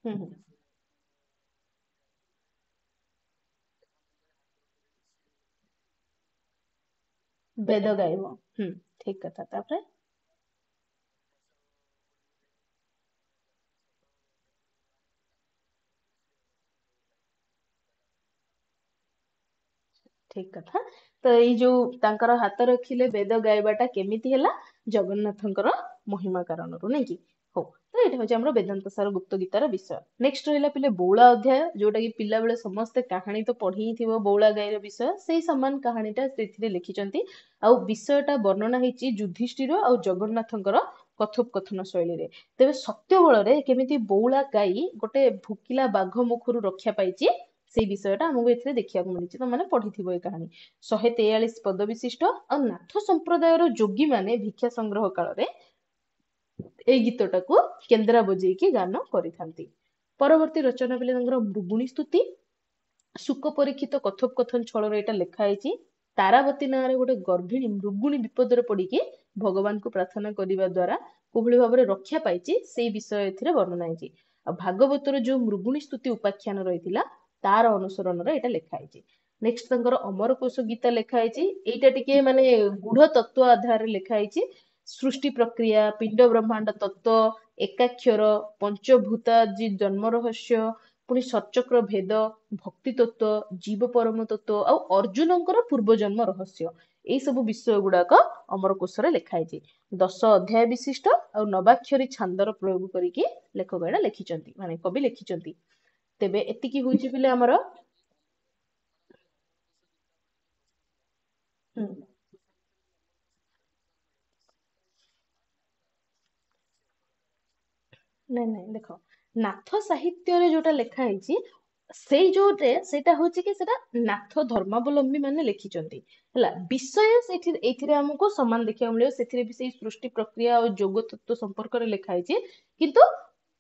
ହୁଁ ହୁଁ, ବେଦ ଗାଇବ। ହୁଁ, ଠିକ କଥା। ତାପରେ ଠିକ କଥା। ତ ଏଇ ଯୋଉ ତାଙ୍କର ହାତ ରଖିଲେ ବେଦ ଗାଇବାଟା କେମିତି ହେଲା? ଜଗନ୍ନାଥଙ୍କର ମହିମା କାରଣରୁ, ନାଇଁ କି? ହଉ, ତ ଏଇଟା ହଉଛି ଆମର ବେଦାନ୍ତ ସାର ଗୁପ୍ତ ଗୀତାର ବିଷୟ। ନେକ୍ସଟ ରହିଲା ପିଲେ ବଉଳା ଅଧ୍ୟାୟ, ଯୋଉଟା କି ପିଲାବେଳେ ସମସ୍ତେ କାହାଣୀ ତ ପଢି ହିଁ ଥିବ ବଉଳା ଗାଈର ବିଷୟ। ସେଇ ସମାନ କାହାଣୀଟା ସେଥିରେ ଲେଖିଛନ୍ତି। ଆଉ ବିଷୟଟା ବର୍ଣ୍ଣନା ହେଇଛି ଯୁଧିଷ୍ଠିର ଆଉ ଜଗନ୍ନାଥଙ୍କର କଥୋପକଥନ ଶୈଳୀରେ। ତେବେ ସତ୍ୟ ବଳରେ କେମିତି ବଉଳା ଗାଈ ଗୋଟେ ଭୋକିଲା ବାଘ ମୁଖରୁ ରକ୍ଷା ପାଇଛି ସେଇ ବିଷୟଟା ଆମକୁ ଏଥିରେ ଦେଖିବାକୁ ମିଳିଛି। ତମାନେ ପଢିଥିବ ଏ କାହାଣୀ। 143 ପଦ ବିଶିଷ୍ଟ। ଆଉ ନାଥ ସମ୍ପ୍ରଦାୟର ଯୋଗୀ ମାନେ ଭିକ୍ଷା ସଂଗ୍ରହ କାଳରେ ଏଇ ଗୀତଟାକୁ କେନ୍ଦ୍ରା ବଜେଇକି ଗାନ କରିଥାନ୍ତି। ପରବର୍ତ୍ତୀ ରଚନା ପିଲେ ତାଙ୍କର ମୃଗୁଣୀ ସ୍ତୁତି। ସୁକ ପରୀକ୍ଷିତ କଥୋପକଥନ ଛଳରେ ଏଇଟା ଲେଖା ହେଇଛି। ତାରାବତୀ ନାଁରେ ଗୋଟେ ଗର୍ଭିଣୀ ମୃଗୁଣୀ ବିପଦରେ ପଡିକି ଭଗବାନଙ୍କୁ ପ୍ରାର୍ଥନା କରିବା ଦ୍ଵାରା କୋଭଳି ଭାବରେ ରକ୍ଷା ପାଇଛି ସେଇ ବିଷୟ ଏଥିରେ ବର୍ଣ୍ଣନା ହେଇଛି। ଆଉ ଭାଗବତର ଯୋଉ ମୃଗୁଣୀ ସ୍ତୁତି ଉପାଖ୍ୟାନ ରହିଥିଲା ତାର ଅନୁସରଣରେ ଏଇଟା ଲେଖା ହେଇଛି। ନେକ୍ସଟ ତାଙ୍କର ଅମରକୋଷ ଗୀତା ଲେଖା ହେଇଛି। ଏଇଟା ଟିକେ ମାନେ ଗୂଢ ତତ୍ତ୍ୱ ଆଧାରରେ ଲେଖା ହେଇଛି। ସୃଷ୍ଟି ପ୍ରକ୍ରିୟା, ପିଣ୍ଡ ବ୍ରହ୍ମାଣ୍ଡ ତତ୍ତ୍ୱ, ଏକାକ୍ଷର, ପଞ୍ଚଭୂତାଜି ଜନ୍ମ ରହସ୍ୟ, ପୁଣି ସଚକ୍ର ଭେଦ, ଭକ୍ତି ତତ୍ତ୍ୱ, ଜୀବ ପରମ ତତ୍ତ୍ୱ ଆଉ ଅର୍ଜୁନଙ୍କର ପୂର୍ବଜନ୍ମ ରହସ୍ୟ, ଏଇ ସବୁ ବିଷୟ ଗୁଡାକ ଅମର କୋଷରେ ଲେଖା ହେଇଛି। 10 ଅଧ୍ୟାୟ ବିଶିଷ୍ଟ ଆଉ ନବାକ୍ଷରୀ ଛାନ୍ଦର ପ୍ରୟୋଗ କରିକି ଲେଖକ ଏଇଟା ଲେଖିଛନ୍ତି, ମାନେ କବି ଲେଖିଛନ୍ତି। ତେବେ ଏତିକି ହଉଛି ପିଲେ ଆମର। ହୁଁ, ନାଇଁ ନାଇଁ ଦେଖ, ନାଥ ସାହିତ୍ୟରେ ଯୋଉଟା ଲେଖା ହେଇଛି ସେଇ ଯୋଉଟେ ସେଇଟା ହଉଛି କି ସେଟା ନାଥ ଧର୍ମାବଲମ୍ବୀ ମାନେ ଲେଖିଛନ୍ତି ହେଲା। ବିଷୟ ସେଇଠି ଏଇଥିରେ ଆମକୁ ସମାନ ଦେଖିବାକୁ ମିଳିବ, ସେଥିରେ ବି ସେଇ ସୃଷ୍ଟି ପ୍ରକ୍ରିୟା ଆଉ ଯୋଗ ତତ୍ତ୍ୱ ସମ୍ପର୍କରେ ଲେଖା ହେଇଛି, କିନ୍ତୁ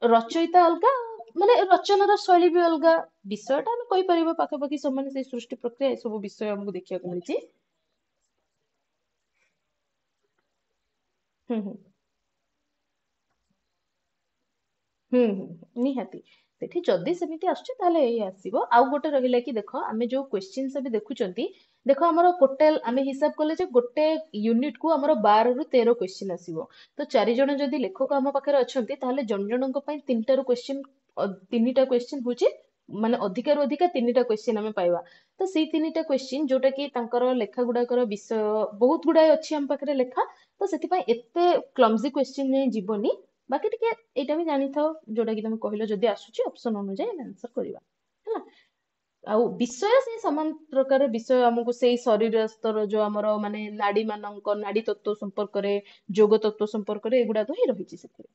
ରଚୟିତା ଅଲଗା, ମାନେ ରଚନାର ଶୈଳୀ ବି ଅଲଗା। ବିଷୟଟା ଆମେ କହିପାରିବା ପାଖାପାଖି ସମାନ, ସେଇ ସୃଷ୍ଟି ପ୍ରକ୍ରିୟା ଏସବୁ ବିଷୟ ଆମକୁ ଦେଖିବାକୁ ମିଳିଛି। ହୁଁ ହୁଁ ହୁଁ ହୁଁ, ନିହାତି। ସେଠି ଯଦି ସେମିତି ଆସୁଛି ତାହେଲେ ଏଇ ଆସିବ। ଆଉ ଗୋଟେ ରହିଲା କି ଦେଖ, ଆମେ ଯୋଉ କ୍ୱେଶ୍ଚିନ୍ସ ଏବେ ଦେଖୁଛନ୍ତି, ଦେଖ ଆମର ଟୋଟାଲ ଆମେ ହିସାବ କଲେ ଯେ ଗୋଟେ ୟୁନିଟ କୁ ଆମର 12 ରୁ 13 କ୍ୱେଶ୍ଚିନ୍ ଆସିବ। ତ 4 ଜଣ ଯଦି ଲେଖକ ଆମ ପାଖରେ ଅଛନ୍ତି, ତାହେଲେ ଜଣ ଜଣଙ୍କ ପାଇଁ 3ଟାରୁ କ୍ୱେଶ୍ଚିନ୍, 3ଟା କ୍ୱେଶ୍ଚିନ୍ ହଉଛି ମାନେ ଅଧିକାରୁ ଅଧିକା 3ଟା କ୍ୱେଶ୍ଚିନ୍ ଆମେ ପାଇବା। ତ ସେଇ 3ଟା କ୍ୱେଶ୍ଚିନ୍ ଯୋଉଟା କି ତାଙ୍କର ଲେଖା ଗୁଡାକର ବିଷୟ ବହୁତ ଗୁଡାଏ ଅଛି ଆମ ପାଖରେ ଲେଖା, ତ ସେଥିପାଇଁ ଏତେ କ୍ଲମଜି କ୍ୱେଶ୍ଚିନ୍ ଯାଏଁ ଯିବନି। ବାକି ଟିକେ ଏଇଟା ବି ଜାଣିଥାଅ, ଯୋଉଟା କି ତମେ କହିଲ ଯଦି ଆସୁଛି ଅପସନ ଅନୁଯାୟୀ ଆମେ ଆନ୍ସର କରିବା ହେଲା। ଆଉ ବିଷୟ ସେଇ ସମାନ ପ୍ରକାର ବିଷୟ ଆମକୁ ସେଇ ଶରୀରସ୍ତର ଯୋଉ ଆମର ମାନେ ନାଡି ମାନଙ୍କ ନାଡି ତତ୍ତ୍ୱ ସମ୍ପର୍କରେ, ଯୋଗ ତତ୍ତ୍ୱ ସମ୍ପର୍କରେ ଏଗୁଡାକ ହିଁ ରହିଛି ସେଥିରେ।